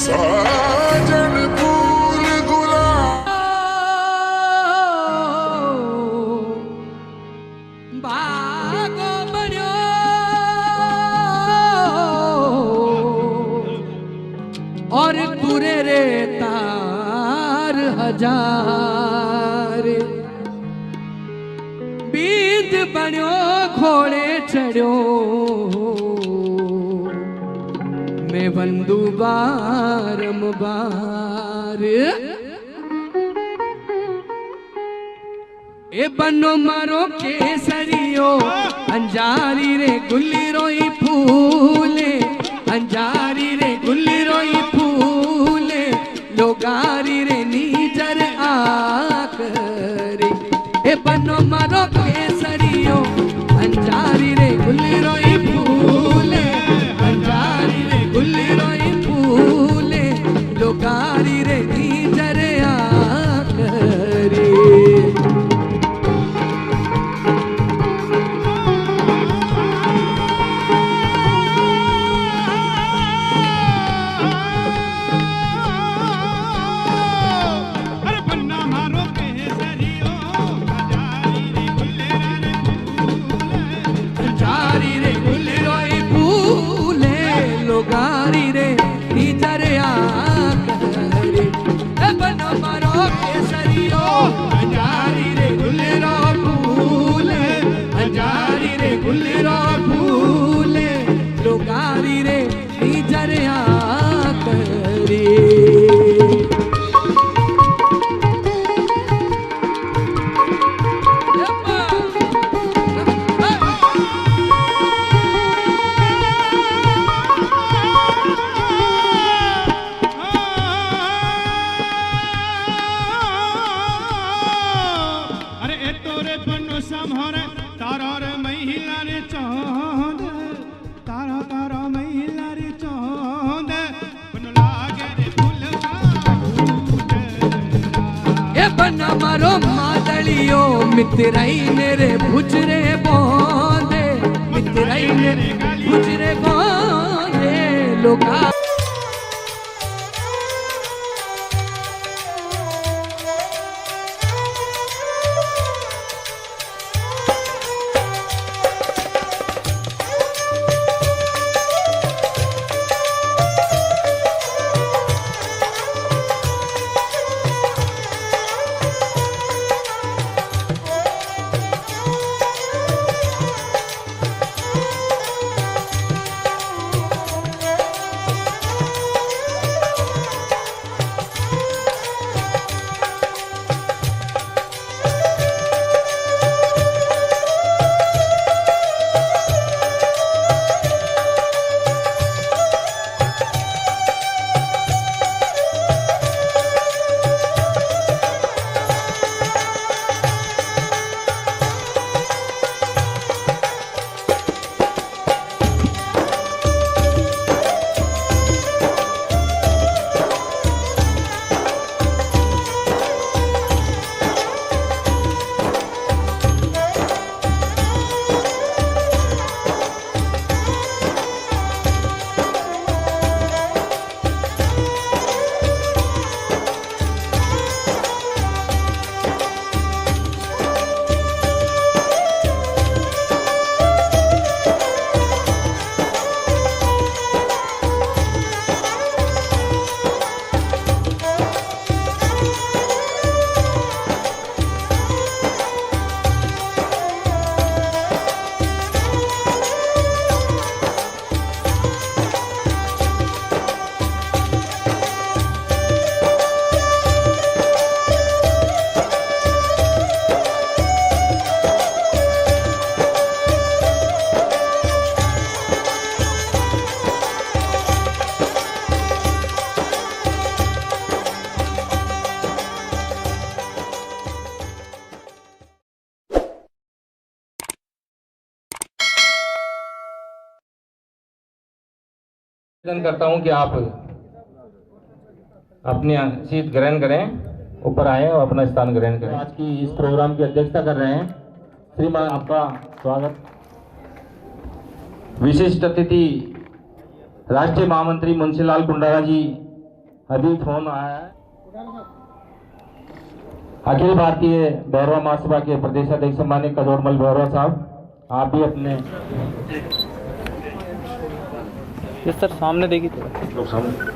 साजन फूल गुलाब भागो बन्यो और तुरे रे तार हजार बीज बन्यो घोड़े चढ़ो मैं बंदू बारंबार ए बनो मारो केसरियो अंजारी रे गुल्ली रोई फूले अंजारी रे गुल्ली रोई फूले लोगारी रे नीजर आकरे ए बनो मारो केसरियो अंजारी रे गुल्ली रोई फूले अंजारी रे गुल्ली रोई फूले लोगारी रे नीजर आकरे गारी रे नीजर आकरे ए बनो मारो केसरियो अंजारी रे गुल्लो फूले अंजारी रे गुल्लो फूले लोगारी रे नीजर आकरे बना मारो मादलियो मित्राई मेरे भुजरे बोंदे मित्राई मेरे भुजरे बोंदे लोगा निवेदन करता हूं कि आप अपनी सीट ग्रहण करें, ऊपर आए और अपना स्थान ग्रहण करें। आज की इस प्रोग्राम की अध्यक्षता कर रहे हैं श्रीमान, आपका स्वागत। विशिष्ट अतिथि राष्ट्रीय महामंत्री मुंशीलाल कुंडारा जी अभी फोन आया है। अखिल भारतीय भैरवा महासभा के प्रदेश अध्यक्ष सम्मानित कजोड़मल भैरवा साहब, आप भी अपने यस सर, सामने देखिए थोड़ा। लोग सामने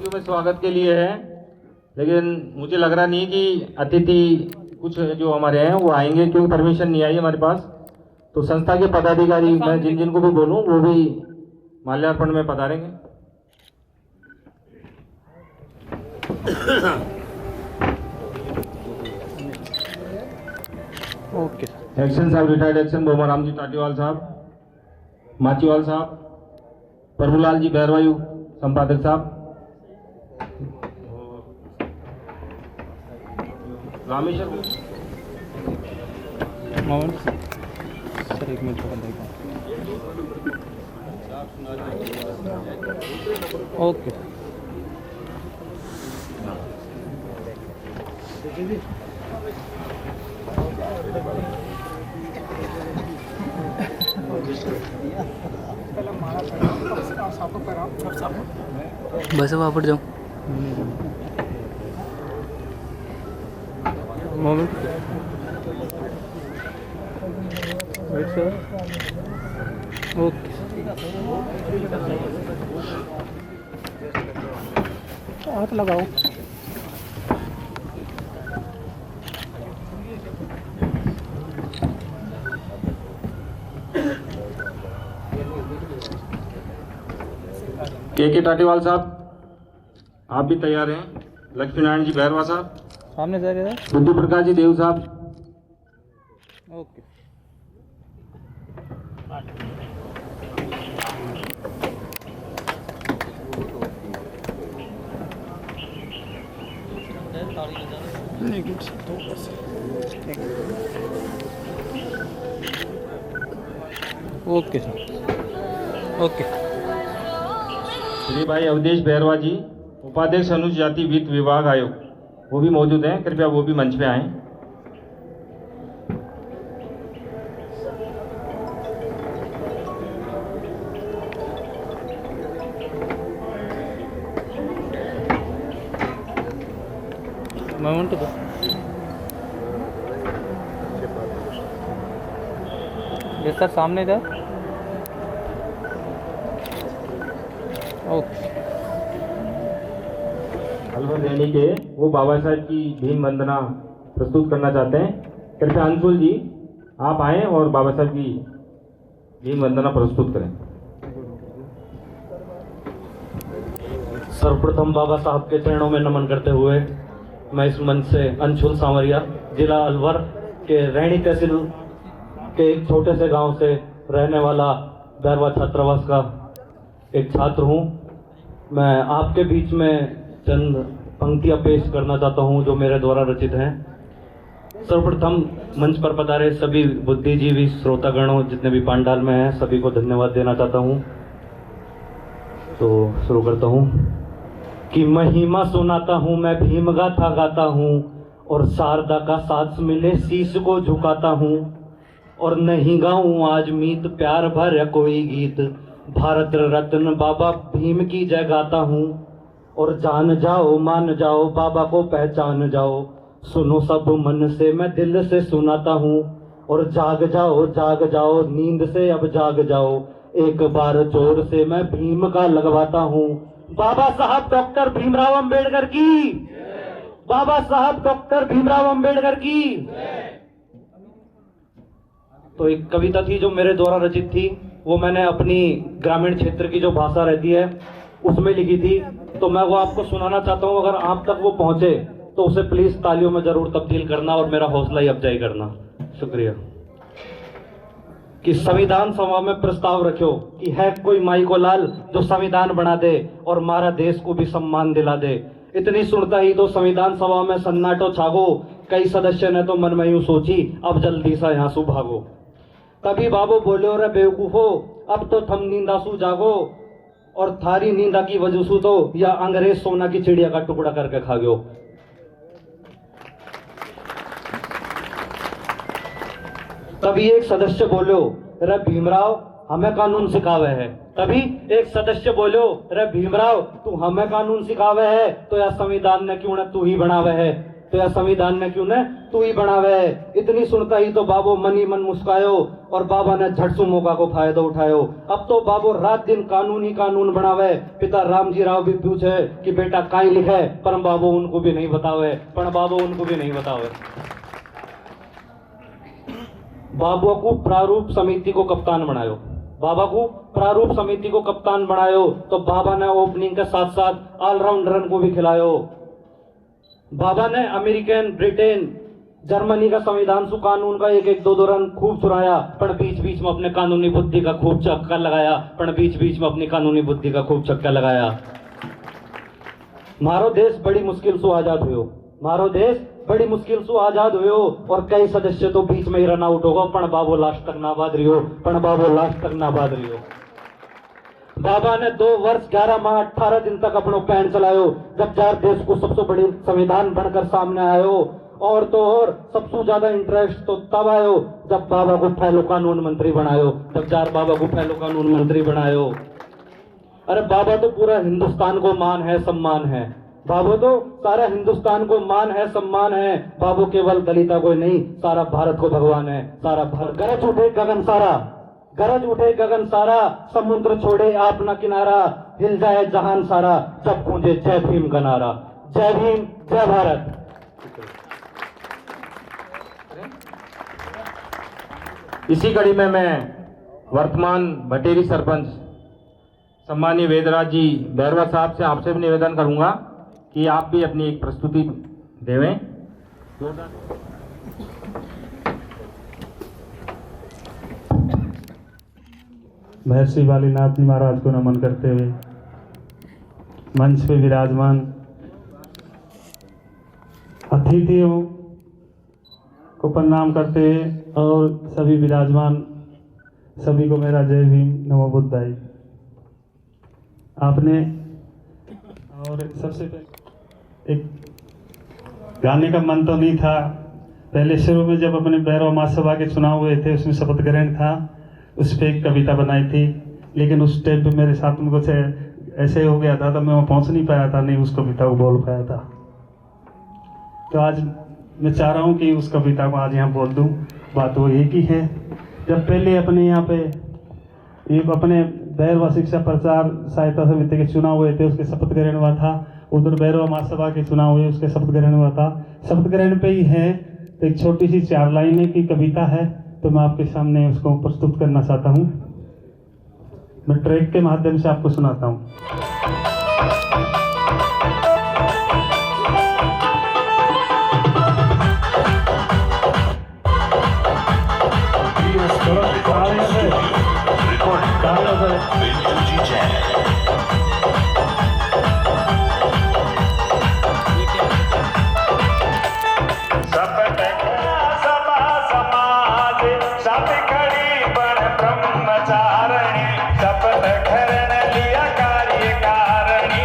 में स्वागत के लिए है, लेकिन मुझे लग रहा नहीं कि अतिथि कुछ जो हमारे हैं वो आएंगे, क्योंकि परमिशन नहीं आई हमारे पास। तो संस्था के पदाधिकारी मैं जिन जिन को भी बोलूं वो भी माल्यार्पण में पधारेंगे। Okay sir. एक्शन साहब, रिटायर्ड एक्शन बोमाराम जी टाटीवाल साहब, माचीवाल साहब, प्रभुलाल जी भैरवायु संपादक साहब, रामेश्वर मोमेंट सर, एक मिनट का देखो। ओके बस वहाँ पर जाऊँ। Moment wait sir. ओके हाथ लगाओ। के टाटीवाल साहब, आप भी तैयार हैं? लक्ष्मी नारायण जी भैरवा साहब, सामने सर इधर। बुद्धि प्रकाश जी देव साहब, okay okay sir. Okay Shri भाई अवधेश भैरवा जी, उपाध्यक्ष अनुसूचित जाति वित्त विभाग आयोग, वो भी मौजूद हैं, कृपया वो भी मंच पे आएं। मोमेंट दो। यस सर, सामने इधर। ओके अलवर रैनी के वो बाबा साहब की भीम वंदना प्रस्तुत करना चाहते हैं। कृपया अंशुल जी आप आएं और बाबा साहब की भीम वंदना प्रस्तुत करें। सर्वप्रथम बाबा साहब के चरणों में नमन करते हुए मैं इस मंच से अंशुल सांवरिया, जिला अलवर के रैनी तहसील के एक छोटे से गांव से रहने वाला भैरवा छात्रावास का एक छात्र हूं। मैं आपके बीच में चंद पंक्तियां पेश करना चाहता हूं जो मेरे द्वारा रचित हैं। सर्वप्रथम मंच पर पधारे सभी बुद्धिजीवी श्रोतागणों, जितने भी पांडाल में हैं, सभी को धन्यवाद देना चाहता हूं। तो शुरू करता हूं कि महिमा सुनाता हूं मैं, भीम गाथा गाता हूं, और शारदा का साथ मिले शीश को झुकाता हूं। और नहीं गाऊं आज मीत प्यार भर कोई गीत, भारत रत्न बाबा भीम की जय गाता हूं। और जान जाओ मान जाओ बाबा को पहचान जाओ, सुनो सब मन से मैं दिल से सुनाता हूँ। और जाग जाओ नींद से अब जाग जाओ, एक बार जोर से मैं भीम का लगवाता हूँ। बाबा साहब डॉक्टर भीमराव अंबेडकर की, बाबा साहब डॉक्टर भीमराव अंबेडकर की। तो एक कविता थी जो मेरे द्वारा रचित थी, वो मैंने अपनी ग्रामीण क्षेत्र की जो भाषा रहती है उसमें लिखी थी। तो मैं वो आपको सुनाना चाहता हूँ। अगर आप तक वो पहुंचे तो उसे प्लीज तालियों में जरूर तब्दील करना और मेरा हौसला ही अफजाई करना। शुक्रिया। कि संविधान सभा में प्रस्ताव रखो कि है कोई माई को लाल जो संविधान बना दे और हमारा देश को भी सम्मान दिला दे। इतनी सुनता ही तो संविधान सभा में सन्नाटो छागो। कई सदस्य ने तो मन में यूं सोची अब जल्दी सा यहाँ सु भागो। तभी बाबू बोले रे बेवकूफो अब तो थम नींदा सु जागो और थारी नींदा की वजह से तो या अंग्रेज सोना की चिड़िया का टुकड़ा करके खा गयो। तभी एक सदस्य बोलो रे भीमराव हमें कानून सिखावे है। तभी एक सदस्य बोलो रे भीमराव तू हमें कानून सिखावे है तो या संविधान ने क्यों न तू ही बनावे है, तो या संविधान ने क्यों न तू ही बनावे है। इतनी सुनता ही तो बाबू मन ही मन मुस्कायो और बाबा ने झट से मौका को फायदा उठायो। अब तो बाबू रात दिन कानून ही कानून बनावे। पिता रामजी राव भी पूछे कि बेटा काई लिखे, पर बाबू उनको भी नहीं बतावे, बाबू को प्रारूप समिति को कप्तान बनायो। तो बाबा ने ओपनिंग के साथ साथ ऑलराउंडर को भी खिलायो। बाबा ने अमेरिकन, ब्रिटेन, जर्मनी का संविधान सु कानून का एक एक दो रन खूब चुराया, पर बीच बीच में अपने कानूनी बुद्धि का खूब चक्का लगाया। मारो देश बड़ी मुश्किल से आजाद हुयो और कई सदस्य तो बीच में ही रन आउट होगा, पण बाबू लास्ट तक ना बाद रियो। बाबा ने 2 वर्ष 11 माह 18 दिन तक अपनो पैन चलायो। जब जार देश को सबसे बड़ी संविधान बनकर सामने आयो और तो और सबसे ज्यादा इंटरेस्ट तो तब आयो जब बाबा को पहलो कानून मंत्री बनायो। अरे बाबा तो पूरा हिंदुस्तान को मान है, सम्मान है। बाबू तो सारा हिंदुस्तान को मान है, सम्मान है। बाबू केवल दलिता को नहीं, सारा भारत को भगवान है। गरज उठे गगन सारा, समुद्र छोड़े आप न किनारा, हिल जाए जहान सारा जब गूंजे जय भीम का नारा। जय भीम, जय भारत। इसी कड़ी में मैं वर्तमान भटेरी सरपंच सम्मानीय वेदराज जी बैरवा साहब से आपसे भी निवेदन करूंगा कि आप भी अपनी एक प्रस्तुति देवें। महर्षि वालीनाथ जी महाराज को नमन करते हुए मंच पे विराजमान अतिथियों को प्रणाम करते हुए और सभी विराजमान सभी को मेरा जय भीम, नमो बुद्धाय। आपने और सबसे पहले एक गाने का मन तो नहीं था। पहले शुरू में जब अपने भैरव महासभा के चुनाव हुए थे उसमें शपथ ग्रहण था, उस पर एक कविता बनाई थी, लेकिन उस टाइम पे मेरे साथ में कुछ ऐसे हो गया था तो मैं वहाँ पहुँच नहीं पाया था, नहीं उस कविता को बोल पाया था। तो आज मैं चाह रहा हूँ कि उस कविता को आज यहाँ बोल दूँ। बात वो एक ही है, जब पहले अपने यहाँ पे ये अपने भैरवा शिक्षा प्रचार सहायता समिति के चुनाव हुए थे उसके शपथ ग्रहण हुआ था। उधर भैरवा महासभा के चुनाव हुए उसके शपथ ग्रहण हुआ था। शपथ ग्रहण पे ही है तो एक छोटी सी 4 लाइनें की कविता है, तो मैं आपके सामने उसको प्रस्तुत करना चाहता हूँ। मैं ट्रैक के माध्यम से आपको सुनाता हूँ। ब्रह्मचारिणी शपथ करन लिया कार्यकारिणी।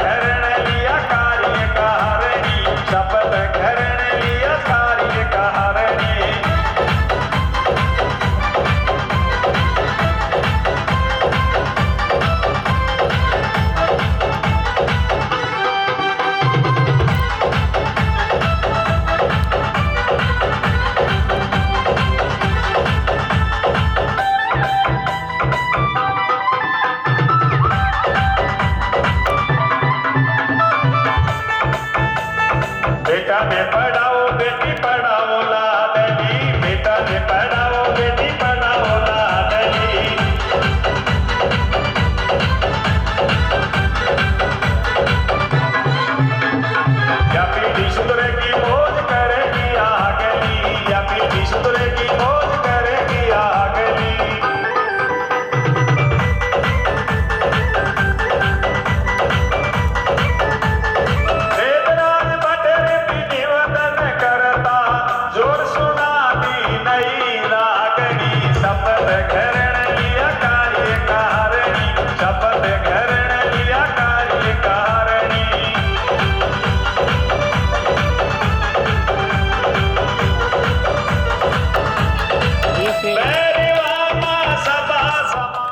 करण लिया कार्य कारिणी शपथ करण लिया कार्य कारिणी बेटा ने पढ़ाओ बेटी पढ़ाओ लाडली बेटा ने पढ़ाओ बेटी पढ़ाओ लाडली या पीढ़ी सुधरेगी मौज करेगी आगली या पीढ़ी सुधरेगी मौज करेगी आगली वेदराज बटेरे भी निवेदन करता जोर सुना दी नई रागनी शपथ करण लिया कार्य कारिणी शपथ करण लिया कार्य कारिणी मेरी मामा सदा समा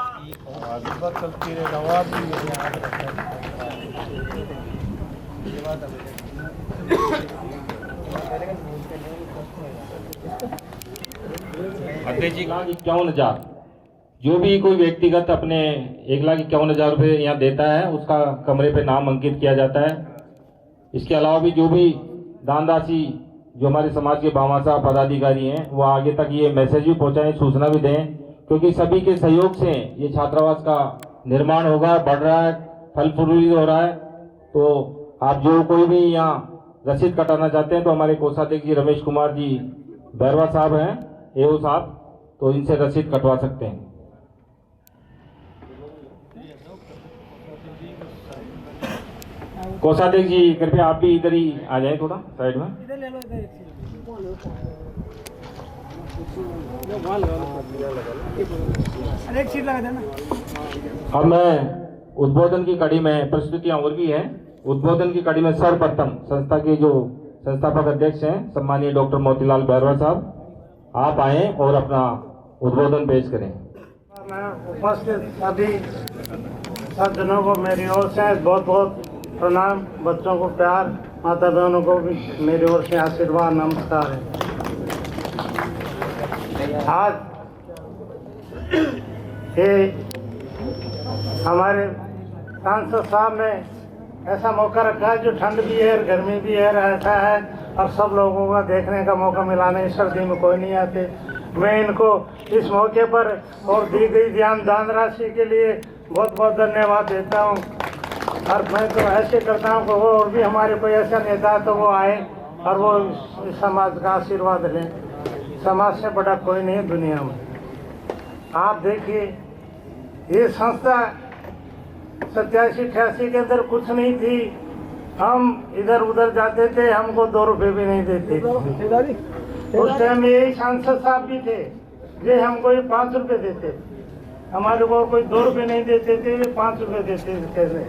₹1,51,000 जो भी कोई व्यक्तिगत अपने ₹1,51,000 यहाँ देता है उसका कमरे पे नाम अंकित किया जाता है। इसके अलावा भी जो भी दान राशि जो हमारे समाज के भामाशाह पदाधिकारी हैं वो आगे तक ये मैसेज भी पहुँचाएं, सूचना भी दें, क्योंकि सभी के सहयोग से ये छात्रावास का निर्माण होगा, बढ़ रहा है, फल फूल हो रहा है। तो आप जो कोई भी यहाँ रसीद कटाना चाहते हैं तो हमारे कोषाध्यक्ष जी रमेश कुमार जी बैरवा साहब हैं, एओ साहब, तो इनसे रसीद कटवा सकते हैं। कोषाध्यक्ष जी कृपया आप भी इधर ही आ जाएं, थोड़ा साइड में। अब मैं उद्बोधन की कड़ी में, प्रस्तुतियां और भी हैं, उद्बोधन की कड़ी में सर्वप्रथम संस्था के जो संस्थापक अध्यक्ष हैं सम्मानीय डॉक्टर मोतीलाल बैरवा साहब, आप आए और अपना उद्बोधन पेश करें। उपस्थित सभी सज्जनों को मेरी ओर से बहुत बहुत प्रणाम, बच्चों को प्यार, माता बहनों को भी मेरी ओर से आशीर्वाद, नमस्कार है। आज ये हमारे सांसद साहब ने ऐसा मौका रखा है जो ठंड भी है, गर्मी भी है, ऐसा है, और सब लोगों का देखने का मौका मिला नहीं, सर्दी में कोई नहीं आते। मैं इनको इस मौके पर और दी गई दान राशि के लिए बहुत बहुत धन्यवाद देता हूँ। और मैं तो ऐसे करता हूँ कि वो और भी हमारे कोई ऐसा नेता तो वो आए और वो इस समाज का आशीर्वाद लें। समाज से बड़ा कोई नहीं है दुनिया में। आप देखिए ये संस्था 87-88 के अंदर कुछ नहीं थी, हम इधर उधर जाते थे, हमको 2 रुपये भी नहीं देते। उस टाइम यही सांसद साहब भी थे, ये हमको ये 5 रुपये देते थे, हमारे को कोई 2 रुपये नहीं देते थे, ये 5 रुपये देते थे। कैसे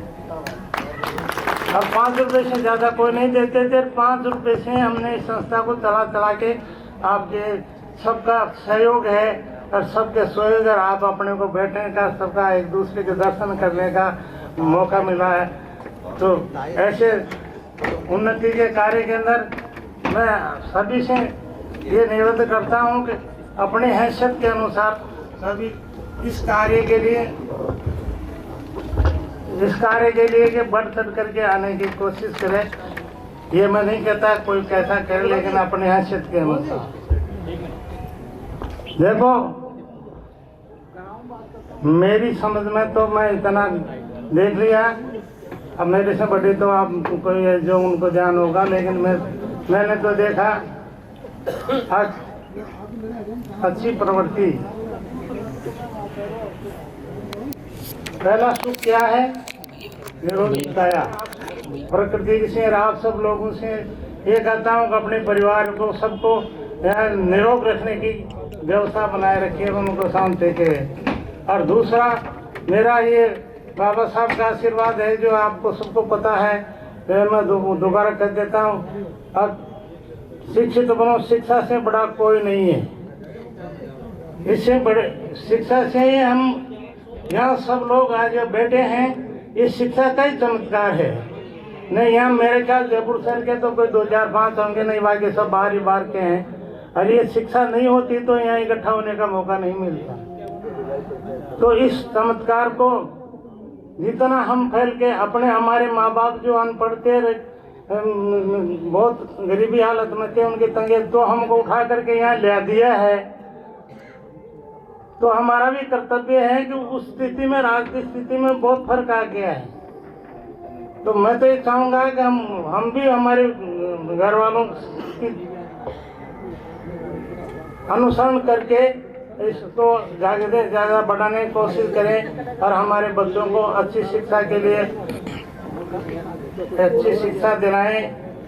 अब 5 रुपये से ज़्यादा कोई नहीं देते थे। 5 रुपये से हमने इस संस्था को चला के, आपके सबका सहयोग है और सबके सहयोग, और आप अपने को बैठने का, सबका एक दूसरे के दर्शन करने का मौका मिला है। तो ऐसे उन्नति के कार्य के अंदर मैं सभी से ये निवेदन करता हूँ कि अपने हैसियत के अनुसार सभी इस कार्य के लिए कि बढ़ चढ़ करके आने की कोशिश करें। ये मैं नहीं कहता कोई कैसा करे, लेकिन अपने हैसियत के अनुसार। देखो मेरी समझ में तो मैं इतना देख लिया, अब मेरे से बड़े तो आप कोई है जो उनको ध्यान होगा, लेकिन मैंने तो देखा अच्छी प्रवृत्ति। पहला सुख क्या है? निरोगी काया। प्रकृति से आप सब लोगों से ये कहता हूँ कि अपने परिवार को सबको निरोग रखने की व्यवस्था बनाए रखिए, उनको शांति के। और दूसरा मेरा ये बाबा साहब का आशीर्वाद है जो आपको सबको पता है। मैं दोबारा कर देता हूँ, अब शिक्षित बनो, शिक्षा से बड़ा कोई नहीं है। इससे बड़े शिक्षा से ही हम यहाँ सब लोग आज बैठे हैं, इस शिक्षा का ही चमत्कार है। नहीं यहाँ मेरे ख्याल जयपुर शहर के तो कोई 2005 होंगे, नहीं बाकी सब बाहर ही बाहर के हैं। और ये शिक्षा नहीं होती तो यहाँ इकट्ठा होने का मौका नहीं मिलता। तो इस चमत्कार को जितना हम फैल के अपने, हमारे माँ बाप जो अनपढ़ थे, बहुत गरीबी हालत में थे, उनके तंगे तो हमको उठा करके यहाँ ले दिया है, तो हमारा भी कर्तव्य है कि उस स्थिति में, आज की स्थिति में बहुत फर्क आ गया है। तो मैं तो ये चाहूँगा कि हम भी हमारे घर वालों की अनुसरण करके इसको ज़्यादा बढ़ाने की कोशिश करें और हमारे बच्चों को अच्छी शिक्षा के लिए अच्छी शिक्षा दिलाएं।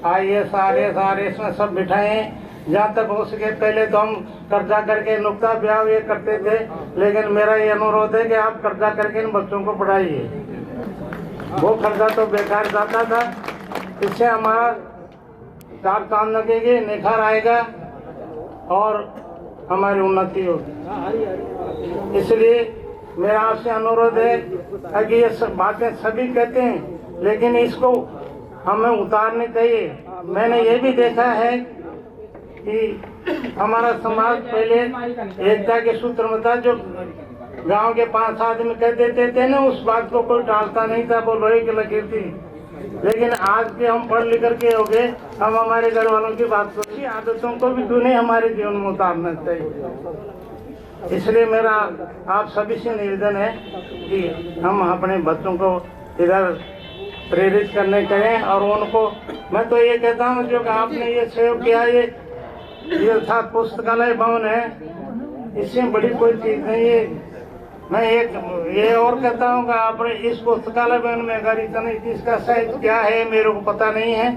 IAS, RS में सब बिठाएं। जहाँ तक हो सके, पहले तो हम कर्जा करके नुक्ता ब्याह ये करते थे, लेकिन मेरा ये अनुरोध है कि आप कर्जा करके इन बच्चों को पढ़ाइए। वो कर्जा तो बेकार जाता था, इससे हमारा चार चांद लगेगी, निखार आएगा और हमारी उन्नति होगी। इसलिए मेरा आपसे अनुरोध है कि ये सब बातें सभी कहते हैं, लेकिन इसको हमें उतारनी चाहिए। मैंने ये भी देखा है कि हमारा समाज पहले एकता के सूत्र में था, जो गांव के 5 आदमी कह देते थे ना, उस बात को कोई टालता नहीं था, वो लोहे की लकीर थी। लेकिन आज के हम पढ़ लिख के हो गए, हम हमारे घर वालों की बात को, आदतों को भी क्यों नहीं हमारे जीवन में उतारना चाहिए। इसलिए मेरा आप सभी से निवेदन है कि हम अपने बच्चों को इधर प्रेरित करने करें और उनको, मैं तो ये कहता हूँ जो आपने ये सहयोग किया, ये अर्थात पुस्तकालय भवन है, इससे बड़ी कोई चीज़ नहीं है। मैं एक ये और कहता हूँ कि आपने इस पुस्तकालय भवन में अगर इतना, इसका साइज क्या है मेरे को पता नहीं है,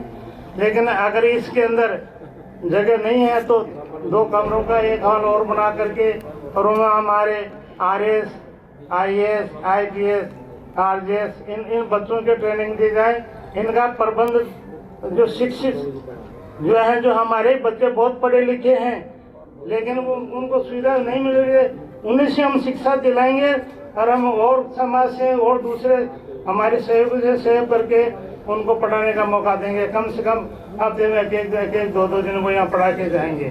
लेकिन अगर इसके अंदर जगह नहीं है तो 2 कमरों का एक हॉल और बना करके और उनमें हमारे RS, IAS, IPS, RJS इन बच्चों के ट्रेनिंग दी जाए। इनका प्रबंध जो शिक्षित जो है, जो हमारे बच्चे बहुत पढ़े लिखे हैं लेकिन वो उनको सुविधा नहीं मिल रही है, उन्हीं से हम शिक्षा दिलाएंगे और हम और समाज से और दूसरे हमारे सहयोग से सहयोग करके उनको पढ़ाने का मौका देंगे। कम से कम हफ्ते में एक 2 दिन वो यहाँ पढ़ा के जाएंगे।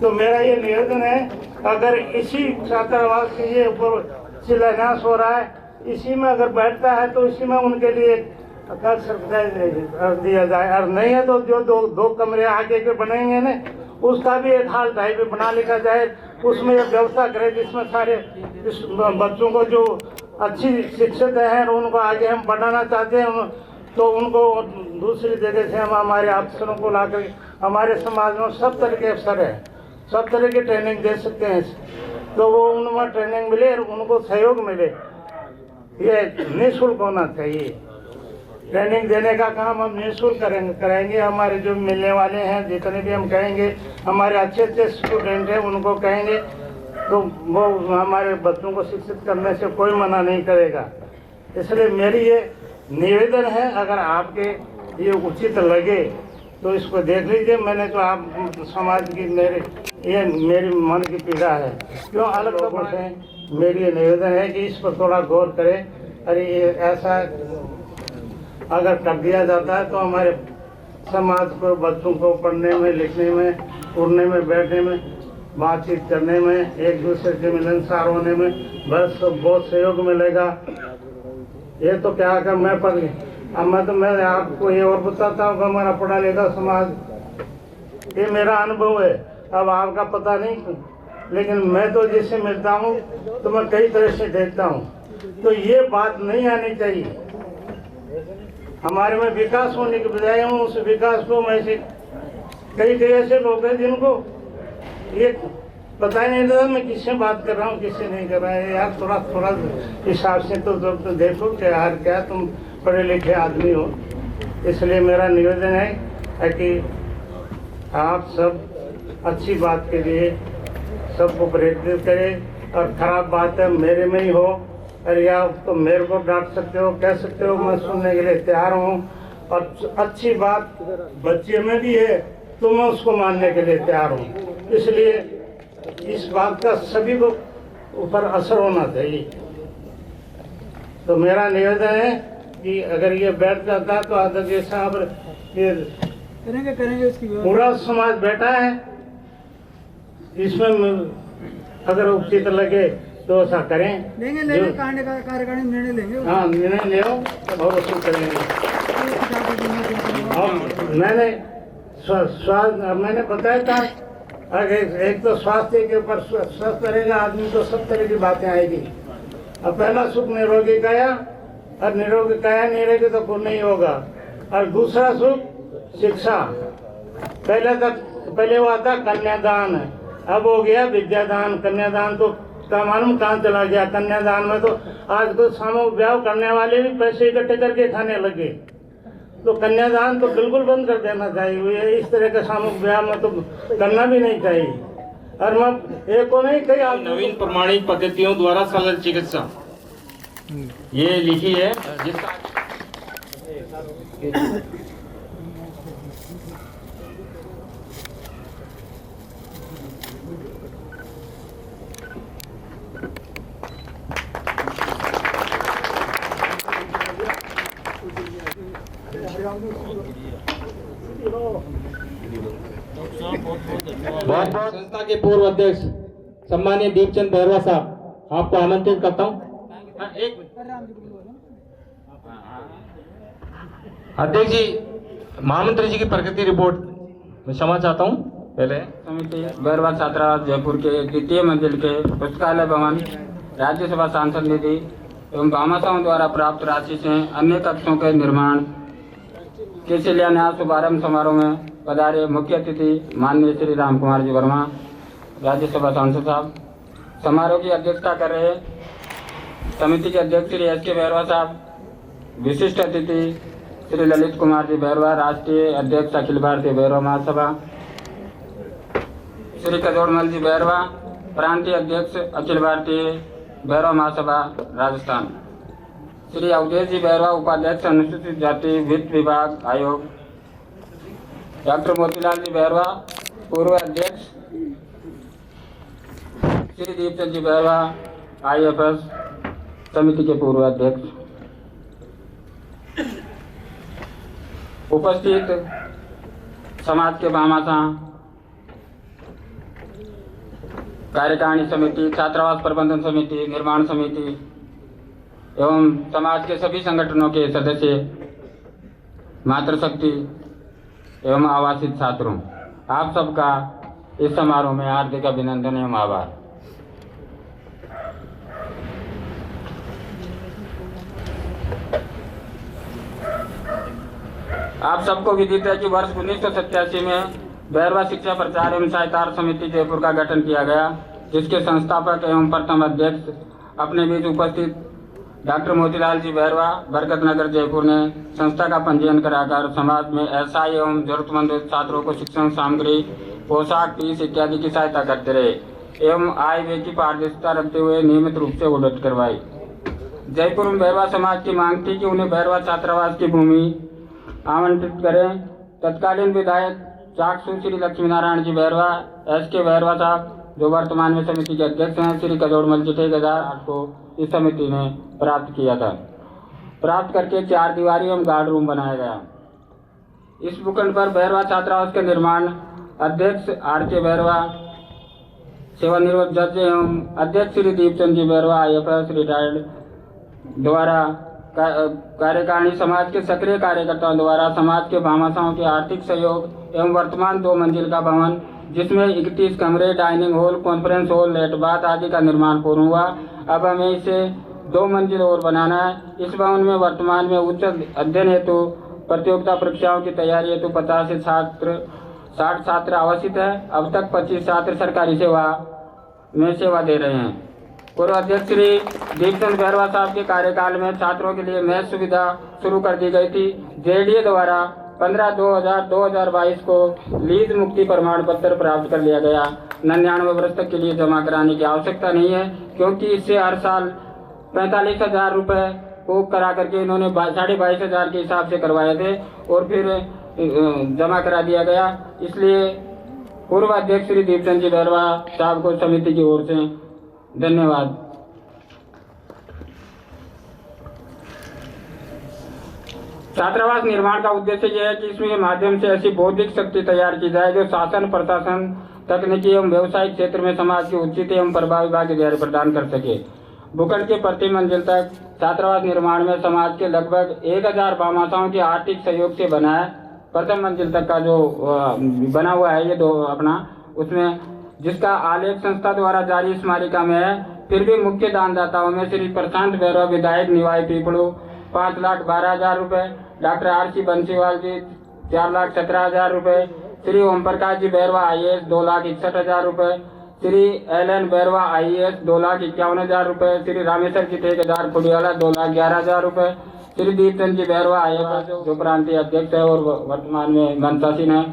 तो मेरा ये निवेदन है, अगर इसी छात्रावास के ये ऊपर शिलान्यास हो रहा है, इसी में अगर बैठता है तो इसी में उनके लिए दिया जाए, और नहीं है तो जो 2 कमरे आगे के बनेंगे ना, उसका भी एक हाल टाइप बना लिखा जाए, उसमें एक व्यवस्था करे जिसमें सारे बच्चों को जो अच्छी शिक्षित हैं उनको आगे हम बढ़ाना चाहते हैं, तो उनको दूसरी जगह से हम हमारे अफसरों को लाकर, हमारे समाज में सब तरह के अफसर हैं, सब तरह की ट्रेनिंग दे सकते हैं, तो वो उनमें ट्रेनिंग मिले और उनको सहयोग मिले। ये निःशुल्क होना चाहिए। ट्रेनिंग देने का काम हम निःशुल्क कराएंगे। हमारे जो मिलने वाले हैं, जितने भी हम कहेंगे, हमारे अच्छे स्टूडेंट हैं, उनको कहेंगे तो वो हमारे बच्चों को शिक्षित करने से कोई मना नहीं करेगा। इसलिए मेरी ये निवेदन है, अगर आपके ये उचित लगे तो इसको देख लीजिए। मैंने तो आप समाज की मेरी मन की पीड़ा है, क्यों अलग तो है। मेरी ये निवेदन है कि इस पर थोड़ा गौर करें। अरे ये ऐसा अगर कर दिया जाता है तो हमारे समाज को, बच्चों को पढ़ने में, लिखने में, उड़ने में, बैठने में, बातचीत करने में, एक दूसरे से मिलनसार होने में बस बहुत सहयोग मिलेगा। ये तो क्या कर मैं पढ़ अब मैं आपको ये और बताता हूँ कि हमारा पढ़ा लिखा समाज, ये मेरा अनुभव है, अब आपका पता नहीं, लेकिन मैं तो जिससे मिलता हूँ तो मैं कई तरह से देखता हूँ, तो ये बात नहीं आनी चाहिए। हमारे में विकास होने के बजाय हम उस विकास को में से कई ऐसे लोग हैं जिनको ये पता ही नहीं लगा मैं किससे बात कर रहा हूँ, किससे नहीं कर रहा है। यार थोड़ा हिसाब से तो देखो कि यार क्या तुम पढ़े लिखे आदमी हो। इसलिए मेरा निवेदन है कि आप सब अच्छी बात के लिए सबको प्रेरित करें, और खराब बात है मेरे में ही हो अरे यार तो मेरे को डांट सकते हो, कह सकते हो, मैं सुनने के लिए तैयार हूँ। और अच्छी बात बच्चे में भी है तो मैं उसको मानने के लिए तैयार हूँ। इसलिए इस बात का सभी को ऊपर असर होना चाहिए। तो मेरा निवेदन है कि अगर ये बैठ जाता है तो अध्यक्ष साहब ये करेंगे उसकी पूरा समाज बैठा है, इसमें अगर उचित लगे तो ऐसा करें। लेंगे कार्यकारिणी निर्णय लेंगे। हाँ, निर्णय ले और उसको करेंगे। और मैंने स्वास्थ्य मैंने बताया था, अगर एक तो स्वास्थ्य के ऊपर स्वस्थ रहेगा आदमी तो सब तरह की बातें आएगी। अब पहला सुख निरोगी काया, और निरोगी काया नहीं रहेगी तो कुछ नहीं होगा। और दूसरा सुख शिक्षा। पहले वो आता कन्यादान, अब हो गया विद्यादान। कन्यादान तो का मालूम कहाँ चला गया। कन्यादान में तो आज तो सामूहिक विवाह करने वाले भी पैसे इकट्ठे करके खाने लगे। तो कन्यादान तो बिल्कुल बंद कर देना चाहिए। इस तरह के सामूहिक विवाह में तो करना भी नहीं चाहिए। और मैं एक को नहीं कही आप नवीन प्रमाणित पद्धतियों द्वारा सरल चिकित्सा ये लिखी है, जिसका बहुत बहुत संस्था के पूर्व अध्यक्ष सम्मानीय दीपचंद बैरवा साहब, आपको आमंत्रित करता हूँ। एक अध्यक्ष जी, महामंत्री जी की प्रगति रिपोर्ट मैं क्षमा चाहता हूँ। पहले समिति बैरवा छात्रावास जयपुर के द्वितीय मंजिल के पुस्तकालय भवन राज्यसभा सांसद निधि एवं भामाशाहों द्वारा प्राप्त राशि से अन्य कक्षों के निर्माण के शिलान्यास शुभारंभ समारोह में पधारे मुख्य अतिथि माननीय श्री राम कुमार जी वर्मा, राज्यसभा सांसद साहब। समारोह की अध्यक्षता कर रहे समिति के अध्यक्ष श्री एस.के. बैरवा साहब, विशिष्ट अतिथि श्री ललित कुमार जी बैरवा, राष्ट्रीय अध्यक्ष अखिल भारतीय बैरवा महासभा, श्री कजोड़मल जी बैरवा, प्रांतीय अध्यक्ष अखिल भारतीय बैरवा महासभा राजस्थान, श्री अवधेश जी बैरवा, उपाध्यक्ष अनुसूचित जाति वित्त विभाग आयोग, डॉक्टर मोतीलाल जी बैरवा, पूर्व अध्यक्ष, श्री दीपचंद जी बैरवा, IFS समिति के पूर्व अध्यक्ष। उपस्थित समाज के भामाशाह, कार्यकारिणी समिति, छात्रावास प्रबंधन समिति, निर्माण समिति एवं समाज के सभी संगठनों के सदस्य, मातृशक्ति एवं आवासित छात्रों, आप सबका इस समारोह में हार्दिक अभिनंदन एवं आभार। आप सबको विदित है कि वर्ष 1987 में बैरवा शिक्षा प्रचार एवं सहायता समिति जयपुर का गठन किया गया, जिसके संस्थापक एवं प्रथम अध्यक्ष अपने बीच उपस्थित डॉक्टर मोतीलाल जी बैरवा, बरकत नगर जयपुर ने संस्था का पंजीयन कराकर समाज में एसआई एवं जरूरतमंद छात्रों को शिक्षण सामग्री, पोशाक, फीस इत्यादि की सहायता करते रहे एवं आय व्यय की पारदर्शिता रखते हुए नियमित रूप से ऑडिट करवाई। जयपुर में बैरवा समाज की मांग थी कि उन्हें बैरवा छात्रावास की भूमि आवंटित करें। तत्कालीन विधायक चाकसू श्री लक्ष्मी नारायण जी बैरवा, एस.के. बैरवा साहब, जो वर्तमान में समिति के अध्यक्ष हैं, श्री कजोड़मल जी ठेकेदार को इस समिति ने प्राप्त किया था। प्राप्त करके 4 दीवारी एवं गार्ड रूम बनाया गया। इस भूखंड पर बैरवा छात्रावास के निर्माण अध्यक्ष R.के. बैरवा, सेवानिवृत्त जज एवं अध्यक्ष श्री दीपचंद जी बैरवा, IFS रिटायर्ड द्वारा कार्यकारिणी समाज के सक्रिय कार्यकर्ताओं द्वारा समाज के भामाशाहों के आर्थिक सहयोग एवं वर्तमान 2 मंजिल का भवन, जिसमें 31 कमरे, डाइनिंग हॉल, कॉन्फ्रेंस हॉल, लेट बाथ आदि का निर्माण पूर्ण हुआ। अब हमें इसे 2 मंजिल और बनाना है। इस भवन में वर्तमान में उच्च अध्ययन हेतु प्रतियोगिता परीक्षाओं की तैयारी हेतु 50 से 60 छात्र आवासित है। अब तक 25 छात्र सरकारी सेवा में सेवा दे रहे हैं। पूर्व अध्यक्ष श्री दीपचंद बैरवा साहब के कार्यकाल में छात्रों के लिए मेस सुविधा शुरू कर दी गई थी। JDA द्वारा 15/2/2022 को लीज मुक्ति प्रमाण पत्र प्राप्त कर लिया गया। 99 वर्ष तक के लिए जमा कराने की आवश्यकता नहीं है, क्योंकि इससे हर साल 45,000 रुपये को करा करके इन्होंने 22,500 के हिसाब से करवाए थे और फिर जमा करा दिया गया। इसलिए पूर्व अध्यक्ष श्री दीपचंद जी बैरवा साहब को समिति की ओर से धन्यवाद। छात्रावास निर्माण का उद्देश्य यह है कि इसमें माध्यम से ऐसी बौद्धिक शक्ति तैयार की जाए जो शासन, प्रशासन, तकनीकी एवं व्यवसायिक क्षेत्र में समाज की उचित एवं प्रभावी भागीदारी प्रदान कर सके। भूखंड के प्रति मंजिल तक छात्रावास निर्माण में समाज के लगभग 1000 बामाशाओं के आर्थिक सहयोग से बना है। प्रथम मंजिल तक का जो बना हुआ है ये दो अपना, उसमें जिसका आलेख संस्था द्वारा जारी स्मारिका में है। फिर भी मुख्य दानदाताओं में श्री प्रशांत बैरवा विधायक निवाई पीपड़ू 5,12,000 रुपये, डॉक्टर R.C. बंसीवाल जी 4,17,000 रुपये, श्री ओम प्रकाश जी बैरवा IAS 2,61,000 रुपये, श्री L.N. बैरवा IAS 2,51,000 रुपये, श्री रामेश्वर जी ठेकेदार खुडियाला 2,11,000 रुपये, श्री दीपचंद जी बैरवा IAS जो प्रांतीय अध्यक्ष है और वर्तमान में मंत्रासीन है,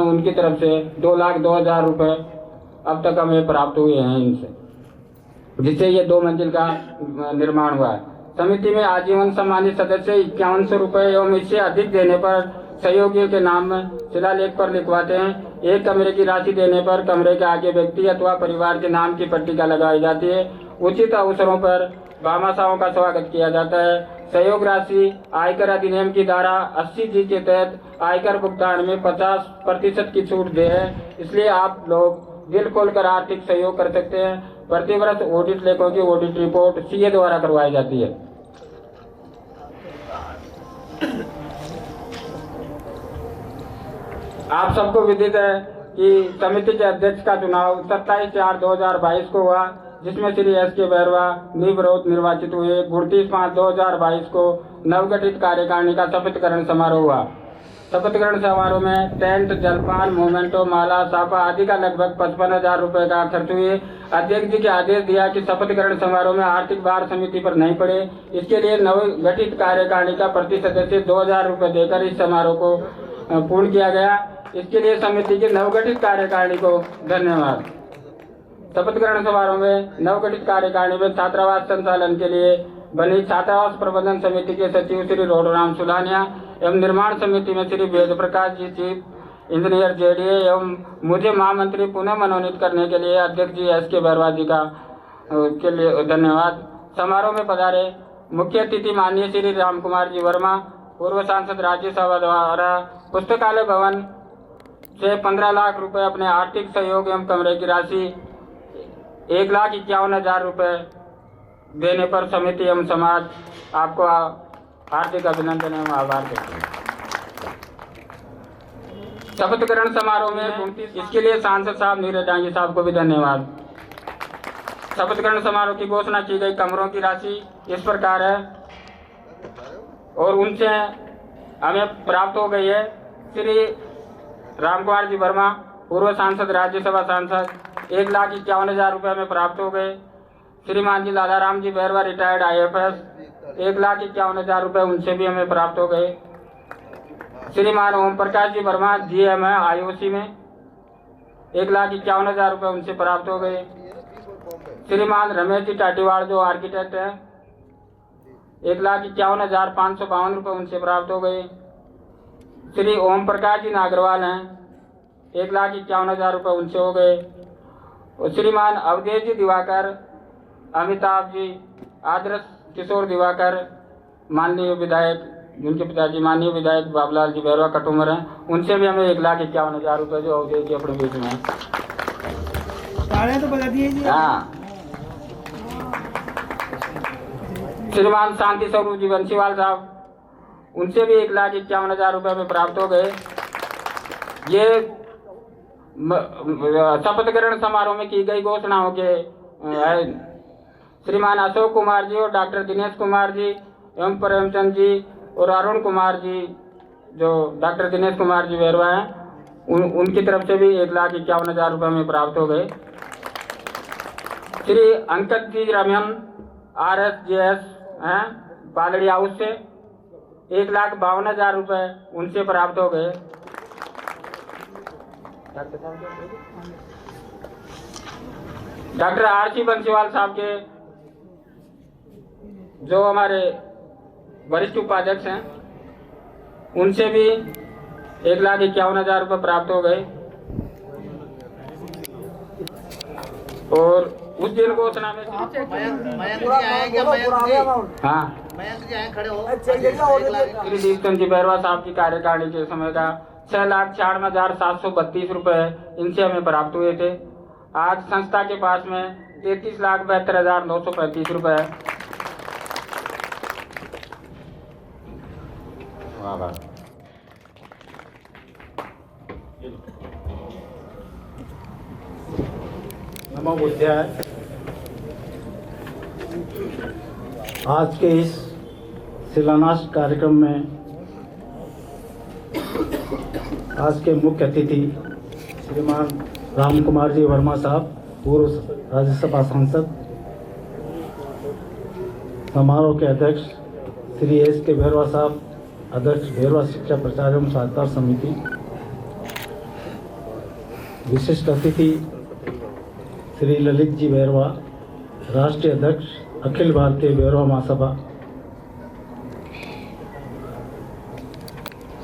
उनकी तरफ से 2,02,000 रुपये अब तक हमें प्राप्त हुए हैं इनसे, जिससे ये 2 मंजिल का निर्माण हुआ है। समिति में आजीवन सम्मानित सदस्य 5100 रुपये एवं इससे अधिक देने पर सहयोगियों के नाम शिलालेख पर लिखवाते हैं। एक कमरे की राशि देने पर कमरे के आगे व्यक्ति अथवा परिवार के नाम की पट्टिका लगाई जाती है। उचित अवसरों पर भामाशाहों का स्वागत किया जाता है। सहयोग राशि आयकर अधिनियम की धारा 80G के तहत आयकर भुगतान में 50% की छूट दे है, इसलिए आप लोग दिल खोलकर आर्थिक सहयोग कर सकते हैं। प्रतिवर्ष ऑडिट लेखों की ऑडिट रिपोर्ट CA द्वारा करवाई जाती है। आप सबको विदित है कि समिति के अध्यक्ष का चुनाव 27/4/2022 को हुआ, जिसमें श्री S.K. बैरवा निर्विरोध निर्वाचित हुए। 29/5/2022 को नवगठित कार्यकारिणी का शपथ ग्रहण समारोह हुआ। शपथ ग्रहण समारोह में टेंट, जलपान, मोमेंटो, माला, साफा आदि का लगभग 55,000 रुपये का खर्च हुए। अध्यक्ष जी के आदेश दिया कि शपथ ग्रहण समारोह में आर्थिक भार समिति पर नहीं पड़े। इसके लिए नवगठित कार्यकारिणी का प्रति सदस्य 2,000 रुपये देकर इस समारोह को पूर्ण किया गया। इसके लिए समिति की नवगठित कार्यकारिणी को धन्यवाद। शपथ ग्रहण समारोह में नवगठित कार्यकारिणी में छात्रावास संचालन के लिए बनी छात्रावास प्रबंधन समिति के सचिव श्री रोडराम सुलानिया एवं निर्माण समिति में Shri Ved Prakash ji chief engineer JDA एवं मुझे महामंत्री पुनः मनोनीत करने के लिए अध्यक्ष जी S.K. बैरवा जी का के लिए धन्यवाद। समारोह में पधारे मुख्य अतिथि माननीय श्री राम कुमार जी वर्मा, पूर्व सांसद राज्यसभा द्वारा पुस्तकालय भवन से 15 लाख रुपए अपने आर्थिक सहयोग एवं कमरे की राशि 1,51,000 रुपये देने पर समिति एवं समाज आपको हार्दिक अभिनंदन एवं आभार देते हैं। शपथ ग्रहण समारोह में इसके लिए सांसद साहब नीरज डांगी साहब को भी धन्यवाद। शपथ ग्रहण समारोह की घोषणा की गई कमरों की राशि इस प्रकार है और उनसे हमें प्राप्त हो गई है। श्री राम कुमार जी वर्मा, पूर्व सांसद राज्यसभा सांसद, 1,51,000 रुपये में प्राप्त हो गए। श्रीमान जी लालाराम जी बैरवा रिटायर्ड IFS, 1,51,000 रुपये उनसे भी हमें प्राप्त हो गए। श्रीमान ओम प्रकाश जी वर्मा GM है IOC में, 1,51,000 रुपये उनसे प्राप्त हो गए। श्रीमान रमेश जी टाटीवाड़ जो आर्किटेक्ट है, 1,51,552 रुपये उनसे प्राप्त हो गए। श्री ओम प्रकाश जी नागरवाल हैं, 1,51,000 रुपये उनसे हो गए। और श्रीमान अवधेश जी दिवाकर, अमिताभ जी, आदर्श किशोर दिवाकर, माननीय विधायक, जिनके पिताजी माननीय विधायक बाबूलाल जी बैरवा कटुमर हैं, उनसे भी हमें 1,51,000 रुपये जो अवधेश जी अपने बीच में तो बता दिए। हाँ। श्रीमान शांति स्वरूप जी बंसीवाल साहब, उनसे भी 1,51,000 रुपये में प्राप्त हो गए। ये शपथ ग्रहण समारोह में की गई घोषणाओं के श्रीमान अशोक कुमार जी और डॉक्टर दिनेश कुमार जी एवं प्रेमचंद जी और अरुण कुमार जी जो डॉक्टर दिनेश कुमार जी बैरवा हैं, उनकी तरफ से भी 1,51,000 रुपये में प्राप्त हो गए। श्री अंकित जी रमन RSJS हैं बालड़ी हाउस से, 1,52,000 रुपये उनसे प्राप्त हो गए। Doctor R.C. बंसीवाल साहब के जो हमारे वरिष्ठ उपाध्यक्ष हैं उनसे भी 1,51,000 रुपये प्राप्त हो गए। और उस दिन घोषणा में हाँ श्री दीपचंद जी बैरवा साहब की कार्यकारिणी के समय का 6,96,732 रुपये इनसे हमें प्राप्त हुए थे। आज संस्था के पास में 33,72,935 रुपये है। नमो बुद्धाय। आज के इस शिलान्यास कार्यक्रम में आज के मुख्य अतिथि श्रीमान राम कुमार जी वर्मा साहब, पूर्व राज्यसभा सांसद, समारोह के अध्यक्ष श्री S.K. बैरवा साहब, अध्यक्ष बैरवा शिक्षा प्रचार एवं सहायता समिति, विशिष्ट अतिथि श्री ललित जी बैरवा, राष्ट्रीय अध्यक्ष अखिल भारतीय बैरवा महासभा,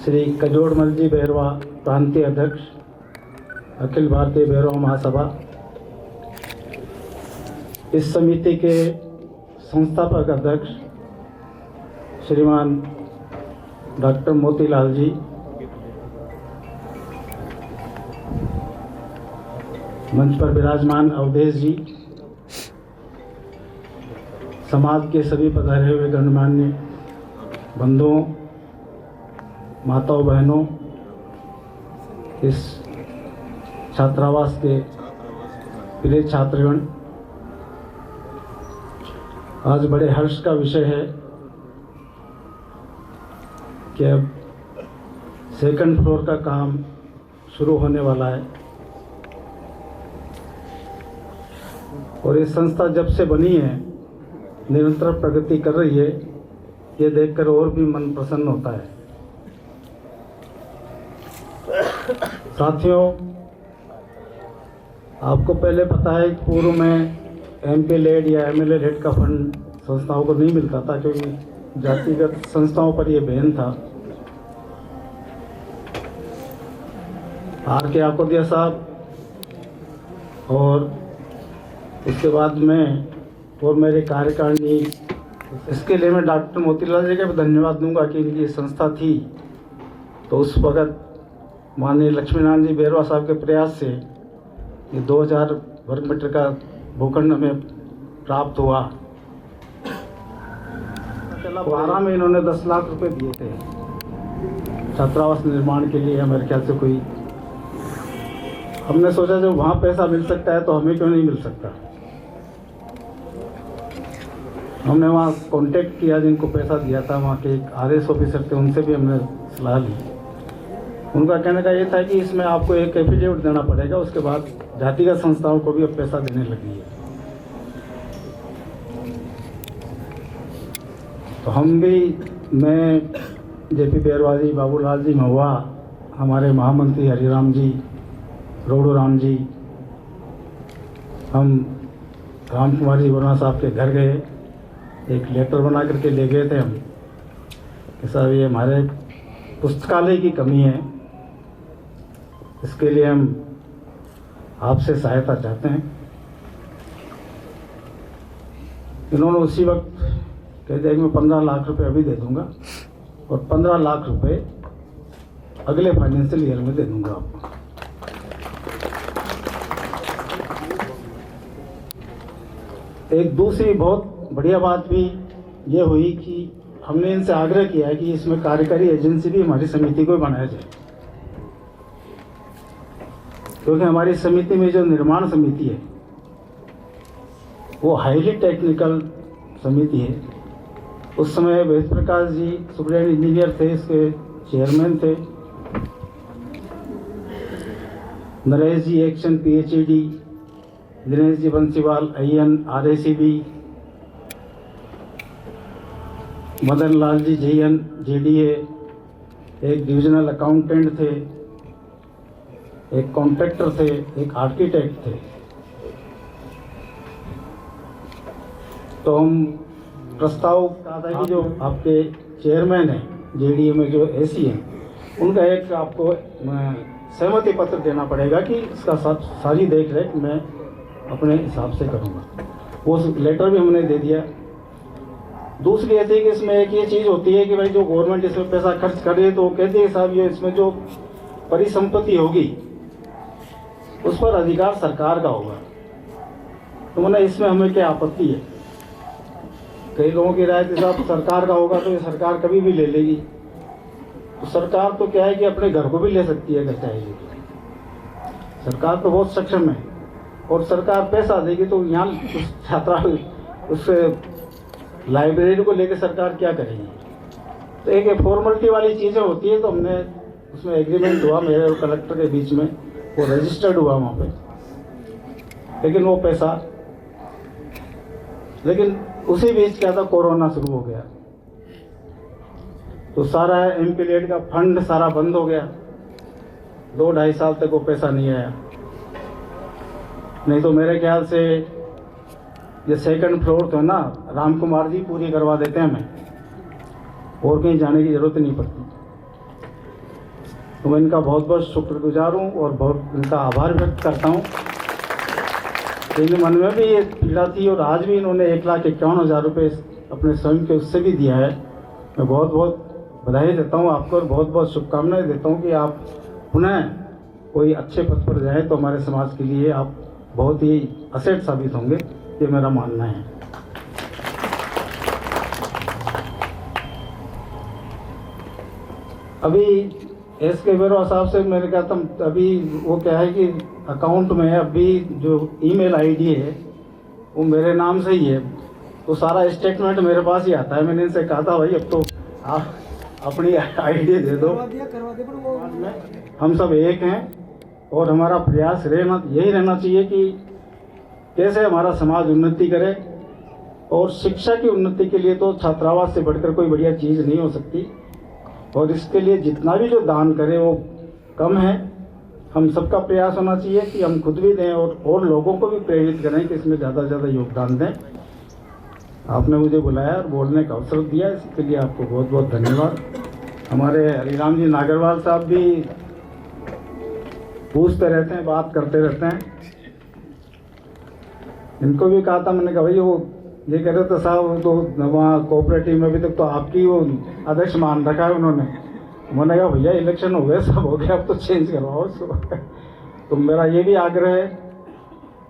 श्री कजोड़मल जी बैरवा, प्रांतीय अध्यक्ष अखिल भारतीय बैरवा महासभा, इस समिति के संस्थापक अध्यक्ष श्रीमान डॉक्टर मोतीलाल जी, मंच पर विराजमान अवधेश जी, समाज के सभी पधारे हुए गणमान्य बंधुओं, माताओं, बहनों, इस छात्रावास के प्रिय छात्रगण, आज बड़े हर्ष का विषय है कि अब सेकंड फ्लोर का काम शुरू होने वाला है और ये संस्था जब से बनी है निरंतर प्रगति कर रही है। ये देखकर और भी मन प्रसन्न होता है। साथियों, आपको पहले पता है कि पूर्व में MP लेड या MLA लेड का फंड संस्थाओं को नहीं मिलता था क्योंकि जातिगत संस्थाओं पर यह बैन था। RK आकोदिया साहब और उसके बाद में और मेरे कार्यकारिणी, इसके लिए मैं डॉक्टर मोतीलाल जी का भी धन्यवाद दूंगा कि इनकी संस्था थी तो उस वक़्त माननीय लक्ष्मीनारायण जी बैरवा साहब के प्रयास से ये 2000 वर्ग मीटर का भूखंड हमें प्राप्त हुआ। 12 में इन्होंने 10 लाख रुपए दिए थे छात्रावास निर्माण के लिए। मेरे ख्याल से कोई, हमने सोचा जब वहाँ पैसा मिल सकता है तो हमें क्यों नहीं मिल सकता। हमने वहाँ कांटेक्ट किया, जिनको पैसा दिया था वहाँ के एक RS ऑफिसर थे, उनसे भी हमने सलाह ली। उनका कहने का ये था कि इसमें आपको एक एफिडेविट देना पड़ेगा, उसके बाद जातिगत संस्थाओं को भी अब पैसा देने लगी है। तो हम भी, मैं, JP बैरवा जी, बाबूलाल जी महुआ, हमारे महामंत्री हरिराम जी, रोडू राम जी, हम राम कुमार जी वर्मा साहब के घर गए, एक लेटर बना करके ले गए थे हम कि साहब ये हमारे पुस्तकालय की कमी है, इसके लिए हम आपसे सहायता चाहते हैं। इन्होंने उसी वक्त कह दिया कि मैं 15 लाख रुपए अभी दे दूंगा और 15 लाख रुपए अगले फाइनेंशियल ईयर में दे दूंगा आपको। एक दूसरी बहुत बढ़िया बात भी ये हुई कि हमने इनसे आग्रह किया है कि इसमें कार्यकारी एजेंसी भी हमारी समिति को बनाया जाए, क्योंकि हमारी समिति में जो निर्माण समिति है वो हाईली टेक्निकल समिति है। उस समय वेद प्रकाश जी सुपरिटेंडेंट इंजीनियर थे, इसके चेयरमैन थे, Naresh ji XEN PhD, Dinesh ji Banshiwal IN RACB, Madan Lal ji JN JDA, एक डिविजनल अकाउंटेंट थे, एक कॉन्ट्रैक्टर थे, एक आर्किटेक्ट थे। तो हम प्रस्ताव कहा था कि जो आपके चेयरमैन हैं जेडीए में जो एसी हैं उनका एक आपको सहमति पत्र देना पड़ेगा कि इसका सारी देख रेख मैं अपने हिसाब से करूँगा। वो लेटर भी हमने दे दिया। दूसरी ऐसी है कि इसमें एक ये चीज़ होती है कि भाई जो गवर्नमेंट इसमें पैसा खर्च कर रही है तो वो कहती है साहब ये इसमें जो परिसंपत्ति होगी उस पर अधिकार सरकार का होगा। तो मैंने इसमें हमें क्या आपत्ति है? कई लोगों की राय थी साहब सरकार का होगा तो ये सरकार कभी भी ले लेगी। तो सरकार तो क्या है कि अपने घर को भी ले सकती है अगर चाहेगी। सरकार तो बहुत सक्षम है और सरकार पैसा देगी तो यहाँ उस छात्रा उस लाइब्रेरी को लेकर सरकार क्या करेगी? तो एक फॉर्मेलिटी वाली चीज़ें होती है। तो हमने उसमें एग्रीमेंट हुआ मेरे और कलेक्टर के बीच में, वो रजिस्टर्ड हुआ वहाँ पे, लेकिन वो पैसा लेकिन उसी बीच क्या था कोरोना शुरू हो गया तो सारा एमपीलेट का फंड सारा बंद हो गया। 2-2.5 साल तक वो पैसा नहीं आया। नहीं तो मेरे ख्याल से ये सेकंड फ्लोर तो है ना राम कुमार जी पूरी करवा देते हैं हमें, और कहीं जाने की ज़रूरत नहीं पड़ती। तो मैं इनका बहुत बहुत शुक्रगुजार हूँ और बहुत इनका आभार व्यक्त करता हूँ। इनके मन में भी ये पीड़ा थी और आज भी इन्होंने 1,51,000 रुपये अपने स्वयं के उससे भी दिया है। मैं बहुत बहुत बधाई देता हूँ आपको और बहुत बहुत शुभकामनाएं देता हूँ कि आप पुनः कोई अच्छे पद पर जाएं तो हमारे समाज के लिए आप बहुत ही असेट साबित होंगे, ये मेरा मानना है। अभी एसके बेरवा साहब से मैंने कहा था अभी वो क्या है कि अकाउंट में अभी जो ईमेल आईडी है वो मेरे नाम से ही है, तो सारा स्टेटमेंट मेरे पास ही आता है। मैंने इनसे कहा था भाई अब तो आप अपनी आईडी दे दो, हम सब एक हैं और हमारा प्रयास यही रहना चाहिए कि कैसे हमारा समाज उन्नति करे। और शिक्षा की उन्नति के लिए तो छात्रावास से बढ़कर कोई बढ़िया चीज़ नहीं हो सकती और इसके लिए जितना भी जो दान करें वो कम है। हम सबका प्रयास होना चाहिए कि हम खुद भी दें और लोगों को भी प्रेरित करें कि इसमें ज़्यादा से ज़्यादा योगदान दें। आपने मुझे बुलाया और बोलने का अवसर दिया, इसके लिए आपको बहुत बहुत धन्यवाद। हमारे हरिराम जी नागरवाल साहब भी पूछते रहते हैं, बात करते रहते हैं। इनको भी कहा था, मैंने कहा भाई वो ये कह रहे थे साहब तो वहाँ कोऑपरेटिव में अभी तक तो आपकी वो अध्यक्ष मान रखा है उन्होंने। मैंने कहा भैया इलेक्शन हो गए, सब हो गया, अब तो चेंज करवाओ उसको। तो मेरा ये भी आग्रह है।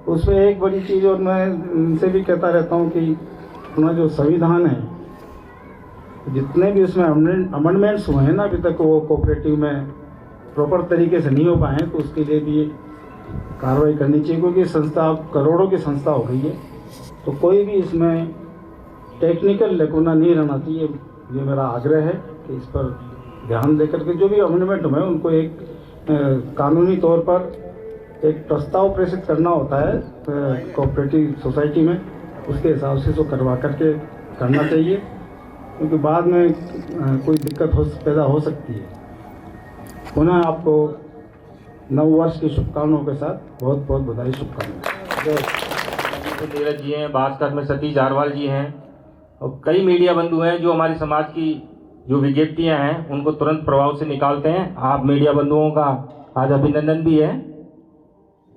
उसमें एक बड़ी चीज़ और मैं उनसे भी कहता रहता हूँ कि अपना जो संविधान है, जितने भी उसमें अमेंडमेंट्स हुए हैं ना अभी तक वो कोऑपरेटिव में प्रॉपर तरीके से नहीं हो पाए हैं, तो उसके लिए भी कार्रवाई करनी चाहिए। क्योंकि संस्था करोड़ों की संस्था हो गई है, तो कोई भी इसमें टेक्निकल लैकुना नहीं रहना चाहिए। ये मेरा आग्रह है कि इस पर ध्यान देकर के जो भी अमेंडमेंट हुए उनको एक कानूनी तौर पर एक प्रस्ताव प्रेषित करना होता है कोऑपरेटिव सोसाइटी में, उसके हिसाब से तो करवा करके करना चाहिए, क्योंकि बाद में कोई दिक्कत पैदा हो सकती है। पुनः आपको नव वर्ष की शुभकामनाओं के साथ बहुत बहुत बधाई, शुभकामनाएं। नीरज जी हैं, भास्कर में सतीश जारवाल जी हैं और कई मीडिया बंधु हैं जो हमारे समाज की जो विज्ञप्तियां हैं उनको तुरंत प्रभाव से निकालते हैं। आप मीडिया बंधुओं का आज अभिनंदन भी है।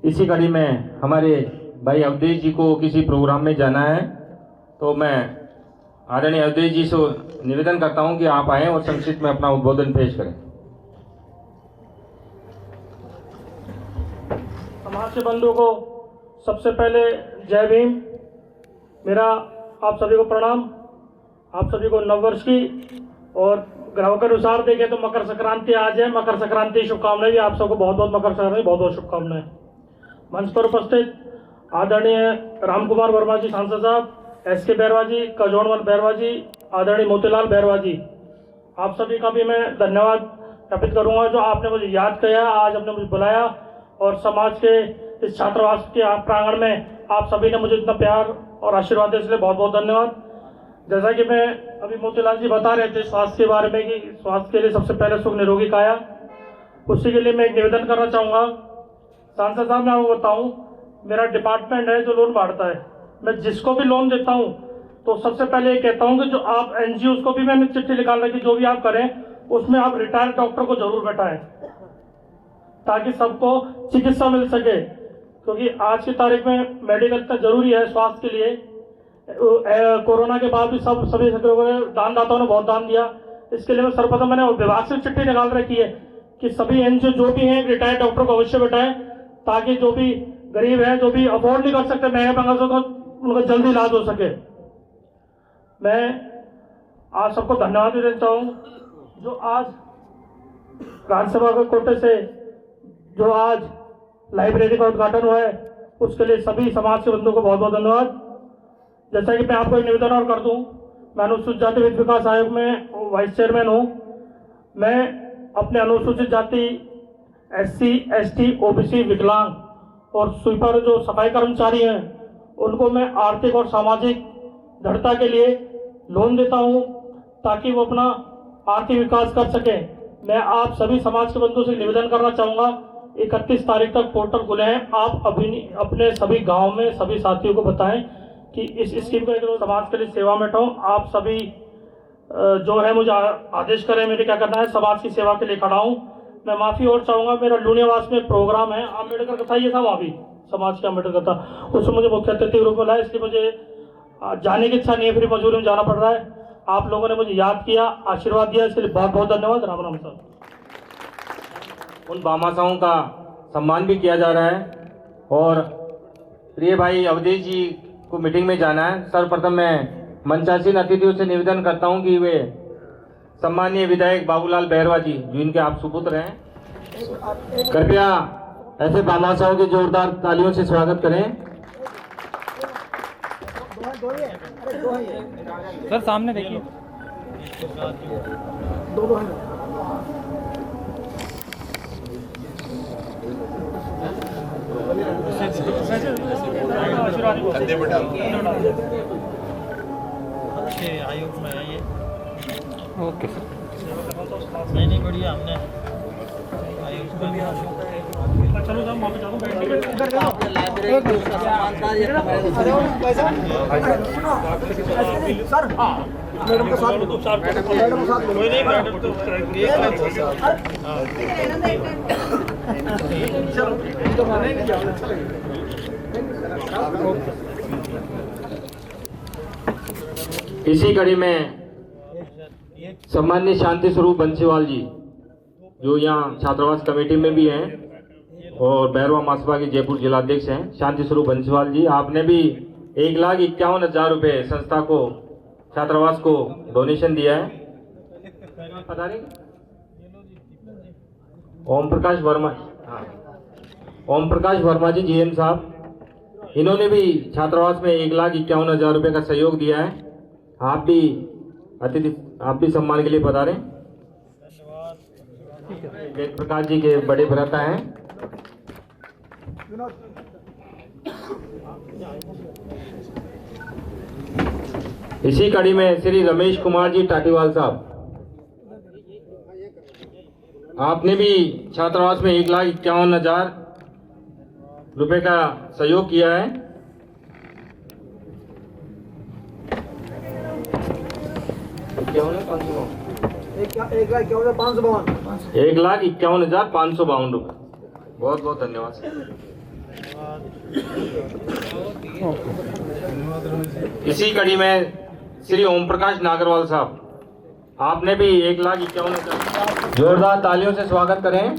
इसी कड़ी में हमारे भाई अवधेश जी को किसी प्रोग्राम में जाना है, तो मैं आदरणीय अवधेश जी से निवेदन करता हूं कि आप आएँ और संक्षिप्त में अपना उद्बोधन पेश करें। समाज के बंधुओं को सबसे पहले जय भीम। मेरा आप सभी को प्रणाम। आप सभी को नववर्ष की और ग्रहों के अनुसार देखें तो मकर संक्रांति आज है। मकर संक्रांति शुभकामनाएं भी आप सबको बहुत बहुत मकर संक्रांति बहुत बहुत शुभकामनाएं। मंच पर उपस्थित आदरणीय राम कुमार वर्मा जी सांसद साहब, एसके बैरवा जी, कजौनवन बैरवा जी, आदरणीय मोतीलाल बैरवा जी, आप सभी का भी मैं धन्यवाद ज्ञापित करूँगा जो आपने मुझे याद किया, आज आपने मुझे बुलाया और समाज के इस छात्रावास के प्रांगण में आप सभी ने मुझे इतना प्यार और आशीर्वाद दिया, इसलिए बहुत बहुत धन्यवाद। जैसा कि मैं अभी मोतीलाल जी बता रहे थे स्वास्थ्य के बारे में कि स्वास्थ्य के लिए सबसे पहले सुख निरोगी काया, उसी के लिए मैं एक निवेदन करना चाहूँगा। सांसद साहब मैं आपको बताऊँ, मेरा डिपार्टमेंट है जो लोन बांटता है। मैं जिसको भी लोन देता हूँ तो सबसे पहले ये कहता हूँ कि जो आप एनजीओ को भी मैंने चिट्ठी निकाल रखी, जो भी आप करें उसमें आप रिटायर्ड डॉक्टर को जरूर बैठाएं ताकि सबको चिकित्सा मिल सके, क्योंकि आज की तारीख में मेडिकल इतना जरूरी है स्वास्थ्य के लिए। कोरोना के बाद भी सभी दानदाताओं ने बहुत दान दिया। इसके लिए मैं सर्वप्रथम मैंने विभाग से चिट्ठी निकाल रखी है कि सभी एनजीओ जो भी हैं रिटायर्ड डॉक्टर को अवश्य बैठाएं ताकि जो भी गरीब है, जो भी अफोर्ड नहीं कर सकते महंगे पंगा से, तो उनका जल्दी इलाज हो सके। मैं आप सबको धन्यवाद देना चाहूँ जो आज राज्यसभा के कोटे से जो आज लाइब्रेरी का उद्घाटन हुआ है उसके लिए सभी समाज के बंधुओं को बहुत बहुत धन्यवाद। जैसा कि मैं आपको एक निवेदन और कर दूं, मैं अनुसूचित जाति विकास आयोग में वाइस चेयरमैन हूं। मैं अपने अनुसूचित जाति SC ST OBC विकलांग और स्वीपर जो सफाई कर्मचारी हैं उनको मैं आर्थिक और सामाजिक दृढ़ता के लिए लोन देता हूं ताकि वो अपना आर्थिक विकास कर सकें। मैं आप सभी समाज के बंधुओं से निवेदन करना चाहूँगा, 31 तारीख तक पोर्टल खुले हैं, आप अभी अपने सभी गाँव में सभी साथियों को बताएं कि इस स्कीम को समाज के लिए सेवा में हूँ। आप सभी जो है मुझे आदेश करें मेरे क्या करना है, समाज की सेवा के लिए खड़ा हूँ। मैं माफ़ी और चाहूँगा, मेरा लूनियावास में प्रोग्राम है अम्बेडकर कथा, ये था वहाँ भी समाज की अम्बेडकर कथा, उसमें मुझे मुख्य अतिथि के रूप में लाया, इसलिए मुझे जाने की इच्छा नहीं है, फिर मजबूरी में जाना पड़ रहा है। आप लोगों ने मुझे याद किया, आशीर्वाद दिया, इसके लिए बहुत बहुत धन्यवाद। राम राम सर। उन भामाशाहों का सम्मान भी किया जा रहा है और प्रिय भाई अवधेश जी को मीटिंग में जाना है। सर्वप्रथम मैं मंचासीन अतिथियों से निवेदन करता हूं कि वे सम्मानीय विधायक बाबूलाल बहरवा जी जो इनके आप सुपुत्र हैं, कृपया ऐसे भामाशाहों के जोरदार तालियों से स्वागत करें। सर सामने देखिए। आयोग में है ये। Okay sir. नहीं बढ़िया, हमने आयोग चलो जाओ वहाँ पे जाओ, सर मैडम के साथ कोई नहीं, मैडम तो इसी कड़ी में सम्मान्य शांति स्वरूप बंसीवाल जी जो यहाँ छात्रावास कमेटी में भी हैं और भैरवा मासपा के जयपुर जिलाध्यक्ष हैं, शांति स्वरूप बंसीवाल जी, आपने भी 1,51,000 रुपये संस्था को छात्रावास को डोनेशन दिया है। पता नहीं ओम प्रकाश वर्मा, हाँ ओम प्रकाश वर्मा जी GM साहब, इन्होंने भी छात्रावास में 1,51,000 रुपये का सहयोग दिया है। आप भी अतिथि, आप भी सम्मान के लिए पधारें। वेद प्रकाश जी के बड़े भ्राता हैं। इसी कड़ी में श्री रमेश कुमार जी टाटीवाल साहब, आपने भी छात्रावास में 1,51,000 रुपए का सहयोग किया है। एक लाख 1,51,552 रुपये। बहुत बहुत धन्यवाद। इसी कड़ी में श्री ओम प्रकाश नागरवाल साहब, आपने भी 1,51,000, जोरदार तालियों से स्वागत करें।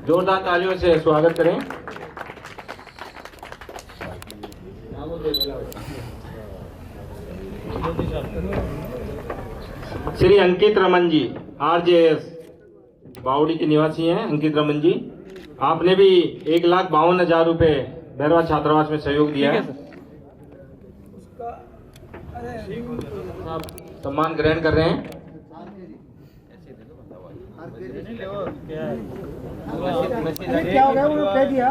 जोरदार तालियों से स्वागत करें। श्री अंकित रमन जी RJS बावड़ी के निवासी हैं। अंकित रमन जी, आपने भी 1,52,000 रुपये भैरवा छात्रावास में सहयोग दिया है। आप सम्मान ग्रहण कर रहे हैं। क्या हो गया, वो कह दिया।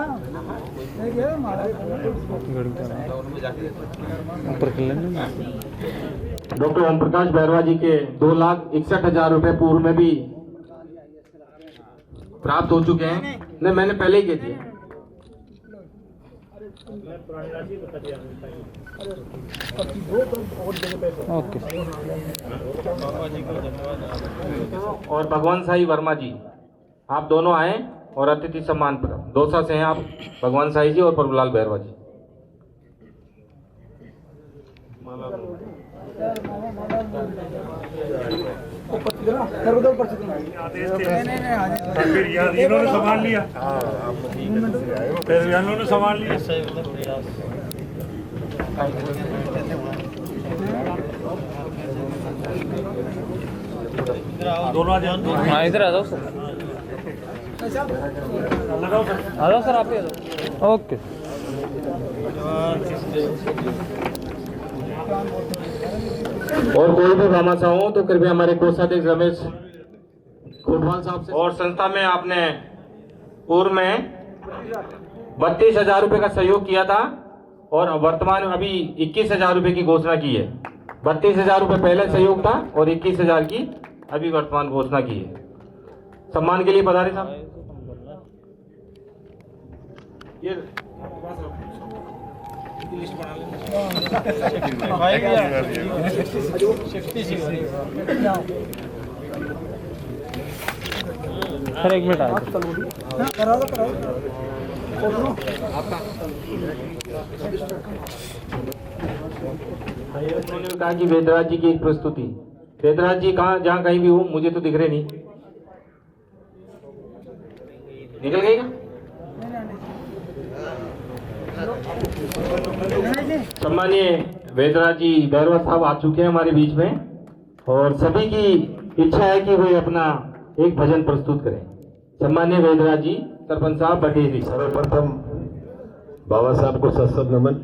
डॉक्टर ओम प्रकाश बैरवा जी के 2,61,000 रुपए पूर्व में भी प्राप्त हो चुके हैं। नहीं, मैंने पहले ही कह दिया। ओके। और भगवान साई वर्मा जी, आप दोनों आए और अतिथि सम्मान पर दौसा से हैं आप, भगवान साई जी और प्रभुलाल बैरवा जी। फिर यार इन्होंने संभाल लिया, फिर इन्होंने संभाल लिया। दोनों हाँ, इधर आ जाओ सर, आ जाओ सर, आप ही आ जाओ। ओके। और कोई भी भामाशाह हो तो कृपया हमारे कोषाध्यक्ष रमेश खोटवाल साहब से। और संस्था में आपने पूर्व में 32,000 रुपए का सहयोग किया था और वर्तमान में अभी 21,000 रुपए की घोषणा की है। 32,000 रुपए पहले सहयोग था और 21,000 की अभी वर्तमान घोषणा की है। सम्मान के लिए पधारे साहब। ये लिस्ट बना सर, 1 मिनट आ उन्होंने कहा कि वेदराज जी की एक प्रस्तुति। वेदराज जी कहाँ, जहाँ कहीं भी हो, मुझे तो दिख रहे नहीं। निकल गई क्या? सम्मानीय वेदराज जी बैरवा साहब आ चुके हैं हमारे बीच में और सभी की इच्छा है कि वे अपना एक भजन प्रस्तुत करें। सम्मानीय वेदराज जी, सरपंच साहब, बटेरी। सर्वप्रथम बाबा साहब को सत नमन,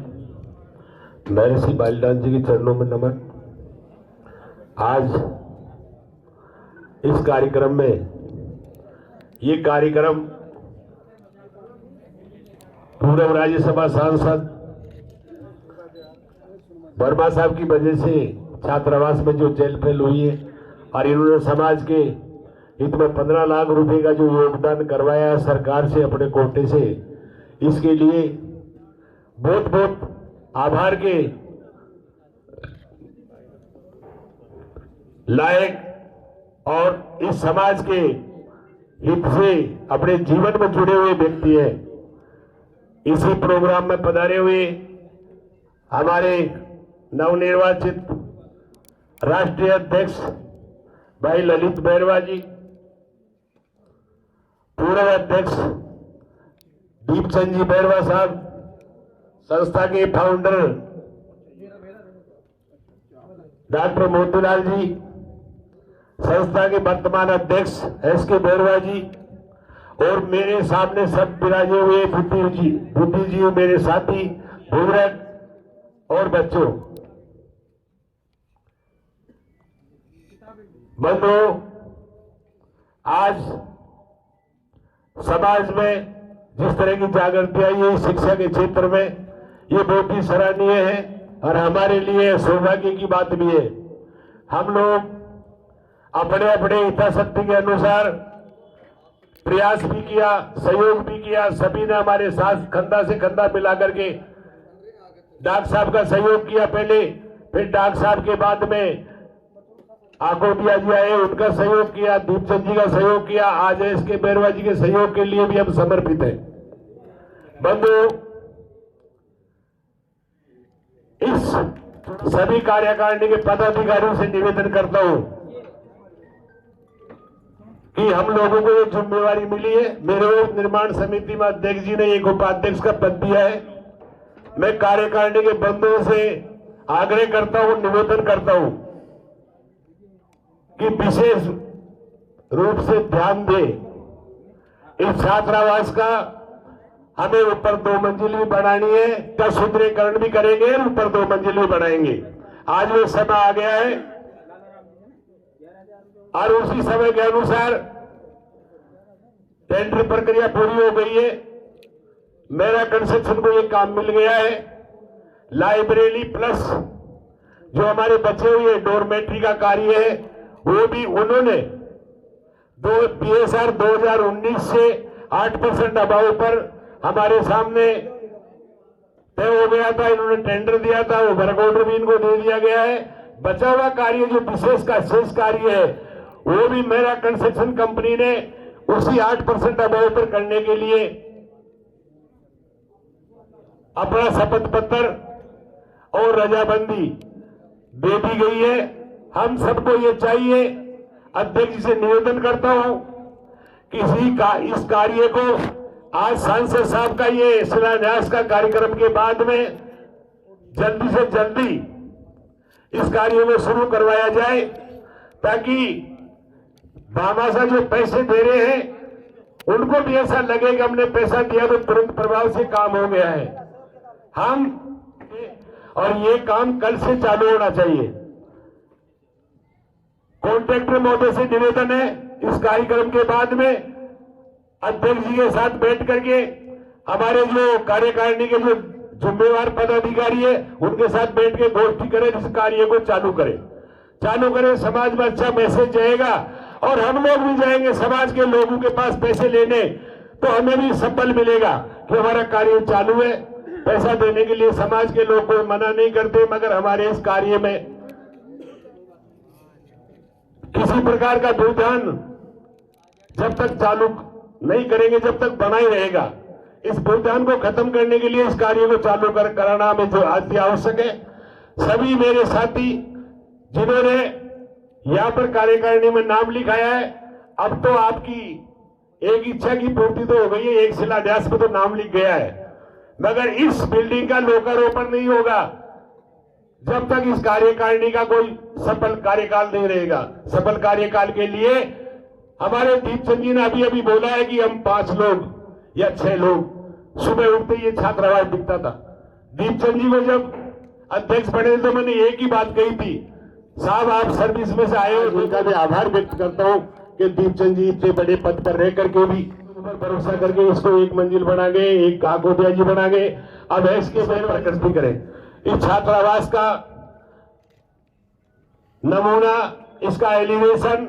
महर्षि बालीदास जी के चरणों में नमन। आज इस कार्यक्रम में, ये कार्यक्रम पूर्व राज्यसभा सांसद वर्मा साहब की वजह से छात्रावास में जो जेल फेल हुई है और इन्होंने समाज के हित में 15 लाख रुपए का जो योगदान करवाया सरकार से अपने कोटे से, इसके लिए बहुत बहुत आभार के लायक और इस समाज के हित से अपने जीवन में जुड़े हुए व्यक्ति हैं। इसी प्रोग्राम में पधारे हुए हमारे नवनिर्वाचित राष्ट्रीय अध्यक्ष भाई ललित बैरवा जी, पूर्व अध्यक्ष दीपचंद जी बैरवा साहब, संस्था के फाउंडर डॉक्टर मोतीलाल जी, संस्था के वर्तमान अध्यक्ष एसके बैरवा जी और मेरे सामने सब विराजे हुए बुद्धि जी मेरे साथी बुजुर्ग और बच्चों, बंधुओं, आज समाज में जिस तरह की जागृति आई है शिक्षा के क्षेत्र में, ये बहुत ही सराहनीय है और हमारे लिए सौभाग्य की बात भी है। हम लोग अपने अपने हिताशक्ति के अनुसार प्रयास भी किया, सहयोग भी किया, सभी ने हमारे साथ कंधा से कंधा मिलाकर के डॉक्टर साहब का सहयोग किया पहले, फिर डॉक्टर साहब के बाद में आकोटिया जी आए, उनका सहयोग किया, दीपचंद जी का सहयोग किया, आज इसके बैरवा जी के सहयोग के लिए भी हम समर्पित हैं। बंधु, इस सभी कार्यकारिणी के पदाधिकारियों से निवेदन करता हूं कि हम लोगों को ये जिम्मेवारी मिली है, मेरे निर्माण समिति में अध्यक्ष जी ने एक उपाध्यक्ष का पद दिया है। मैं कार्यकारिणी के बंधुओं से आग्रह करता हूं, निवेदन करता हूं कि विशेष रूप से ध्यान दे। इस छात्रावास का हमें ऊपर 2 मंजिल भी बनानी है, का सुदृढ़ीकरण भी करेंगे, ऊपर 2 मंजिल भी बनाएंगे। आज वो समय आ गया है और उसी समय के अनुसार टेंडर प्रक्रिया पूरी हो गई है। मेरा कंस्ट्रक्शन को ये काम मिल गया है। लाइब्रेरी प्लस जो हमारे बचे हुए डोरमेट्री का कार्य है वो भी उन्होंने PSR 2019 से 8% अभाव पर हमारे सामने तय हो गया था। इन्होंने टेंडर दिया था, वो वर्क ऑर्डर भी इनको दे दिया गया है। बचा हुआ कार्य जो विशेष का शेष कार्य है वो भी मेरा कंस्ट्रक्शन कंपनी ने उसी 8% अभाव पर करने के लिए अपना शपथ पत्र और रजाबंदी दे दी गई है। हम सबको ये चाहिए, अध्यक्ष जी से निवेदन करता हूं कि इस कार्य को आज सांसद साहब का ये शिलान्यास का कार्यक्रम के बाद में जल्दी से जल्दी इस कार्य में शुरू करवाया जाए, ताकि भामाशाह जो पैसे दे रहे हैं उनको भी ऐसा लगे कि हमने पैसा दिया तो तुरंत प्रभाव से काम हो गया है। हम और ये काम कल से चालू होना चाहिए। कॉन्ट्रैक्टर महोदय से निवेदन है इस कार्यक्रम के बाद में अध्यक्ष जी के साथ बैठ करके हमारे जो कार्यकारिणी के जो जिम्मेवार पदाधिकारी है उनके साथ बैठ के गोष्ठी करें, इस कार्य को चालू करें। समाज में अच्छा मैसेज जाएगा और हम लोग भी जाएंगे समाज के लोगों के पास पैसे लेने, तो हमें भी संबल मिलेगा कि हमारा कार्य चालू है। पैसा देने के लिए समाज के लोग कोई मना नहीं करते, मगर हमारे इस कार्य में किसी प्रकार का व्यवधान जब तक चालू नहीं करेंगे, जब तक बना ही रहेगा। इस व्यवधान को खत्म करने के लिए इस कार्य को चालू कराना हमें जो अति आवश्यक है। सभी मेरे साथी जिन्होंने यहाँ पर कार्यकारिणी में नाम लिखाया है, अब तो आपकी एक इच्छा की पूर्ति तो हो गई है, एक शिलान्यास में तो नाम लिख गया है, मगर इस बिल्डिंग का लोकार्पण नहीं होगा जब तक इस कार्यकारिणी का कोई सफल कार्यकाल नहीं रहेगा। सफल कार्यकाल के लिए हमारे दीपचंद जी ने अभी बोला है कि हम 5 लोग या 6 लोग, सुबह उठते ये छात्रावास दिखता था। दीपचंद जी को जब अध्यक्ष बने तो मैंने एक ही बात कही थी, साहब आप सर्विस में से आए हो, उनका भी आभार व्यक्त करता हूं कि दीपचंद जी इतने बड़े पद पर रह करके भी भरोसा करके इसको 1 मंजिल बना गए, एक काकोटिया जी बना गए। अब इसके प्रकृति करें इस छात्रावास का नमूना, इसका एलिवेशन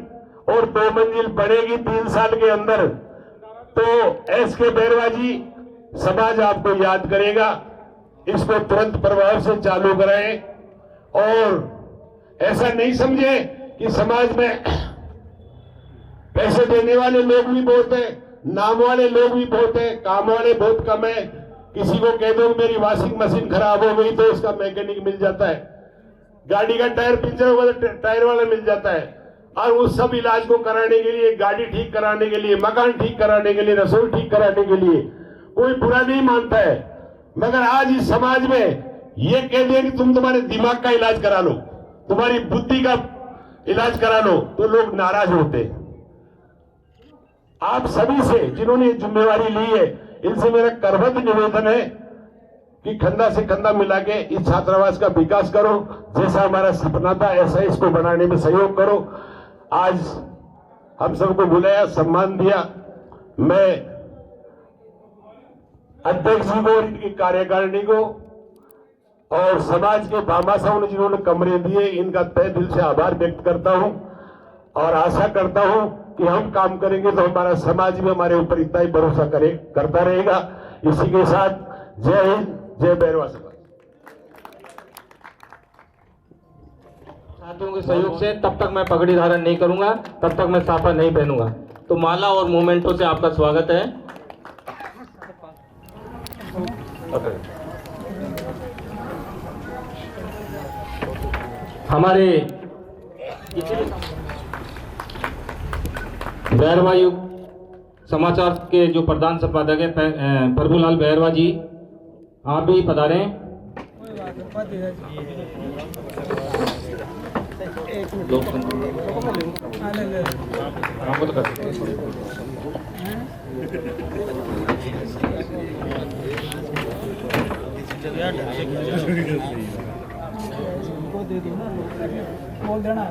और 2 मंजिल बनेगी 3 साल के अंदर, तो SK बैरवा जी समाज आपको याद करेगा। इसको तुरंत प्रभाव से चालू कराएं और ऐसा नहीं समझे कि समाज में पैसे देने वाले लोग भी बहुत हैं, नाम वाले लोग भी बहुत हैं, काम वाले बहुत कम है। किसी को कह दो मेरी वॉशिंग मशीन खराब हो गई तो उसका मैकेनिक मिल जाता है, गाड़ी का टायर पंचर हुआ तो टायर वाला मिल जाता है। और उस सब इलाज को कराने के लिए, गाड़ी ठीक कराने के लिए, मकान ठीक कराने के लिए, रसोई ठीक कराने के लिए कोई बुरा नहीं मानता है। मगर आज इस समाज में ये कह दिया कि तुम तुम्हारे दिमाग का इलाज करा लो, तुम्हारी बुद्धि का इलाज करा लो, तो लोग नाराज होते। आप सभी से जिन्होंने ये जिम्मेवारी ली है, इनसे मेरा करबद्ध निवेदन है कि कंधा से कंधा मिला के इस छात्रावास का विकास करो। जैसा हमारा सपना था ऐसा इसको बनाने में सहयोग करो। आज हम सबको बुलाया, सम्मान दिया। मैं अध्यक्ष जी को, इनकी कार्यकारिणी को और समाज के भामाशाहों ने जिन्होंने कमरे दिए, इनका तहे दिल से आभार व्यक्त करता हूं और आशा करता हूं कि हम काम करेंगे तो हमारा समाज भी हमारे ऊपर इतना ही भरोसा करता रहेगा। इसी के साथ जय हिंद, जय बैरवा समाज। साथियों के सहयोग से तब तक मैं पगड़ी धारण नहीं करूंगा, तब तक मैं साफा नहीं पहनूंगा। तो माला और मोमेंटो से आपका स्वागत है। हमारे बैरवा युग समाचार के जो प्रधान संपादक है प्रभुलाल बैरवा जी, आप भी पधारें। बोल देना।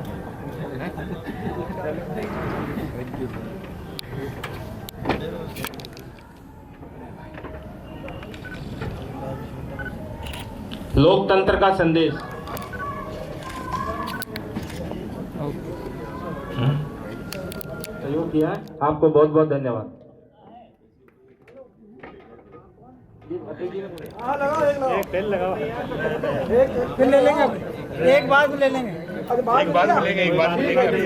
लोकतंत्र का संदेश। सहयोग किया है, आपको बहुत बहुत धन्यवाद। एक पेन लगाओ, एक पेन ले लेंगे, एक बार ले लेंगे, एक बार मिलेंगे, एक बार मिलेंगे।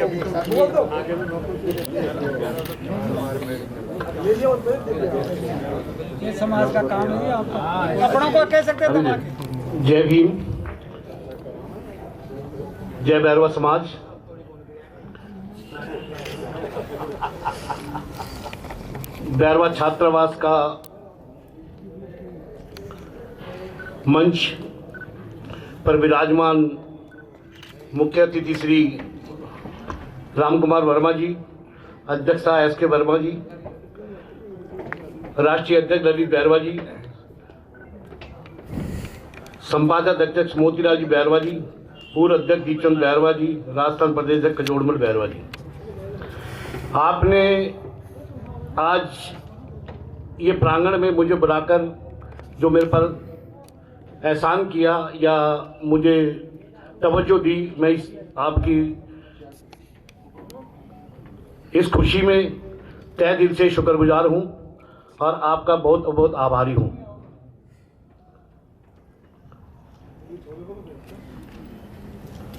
ये समाज का काम है, आप अपनों को कह सकते हैं। जय भीम, जय भैरवा समाज। भैरवा छात्रावास का मंच पर विराजमान मुख्य अतिथि श्री राम कुमार वर्मा जी, अध्यक्षा SK वर्मा जी, राष्ट्रीय अध्यक्ष ललित बैरवा जी, संपादक अध्यक्ष मोतीलाल जी बैरवा जी, पूर्व अध्यक्ष दीपचंद बैरवा जी, राजस्थान प्रदेश अध्यक्ष कजोड़मल बैरवा जी। आपने आज ये प्रांगण में मुझे बुलाकर जो मेरे पर एहसान किया या मुझे तवज्जो दी, मैं इस आपकी इस खुशी में तहे दिल से शुक्रगुजार हूँ और आपका बहुत बहुत आभारी हूँ।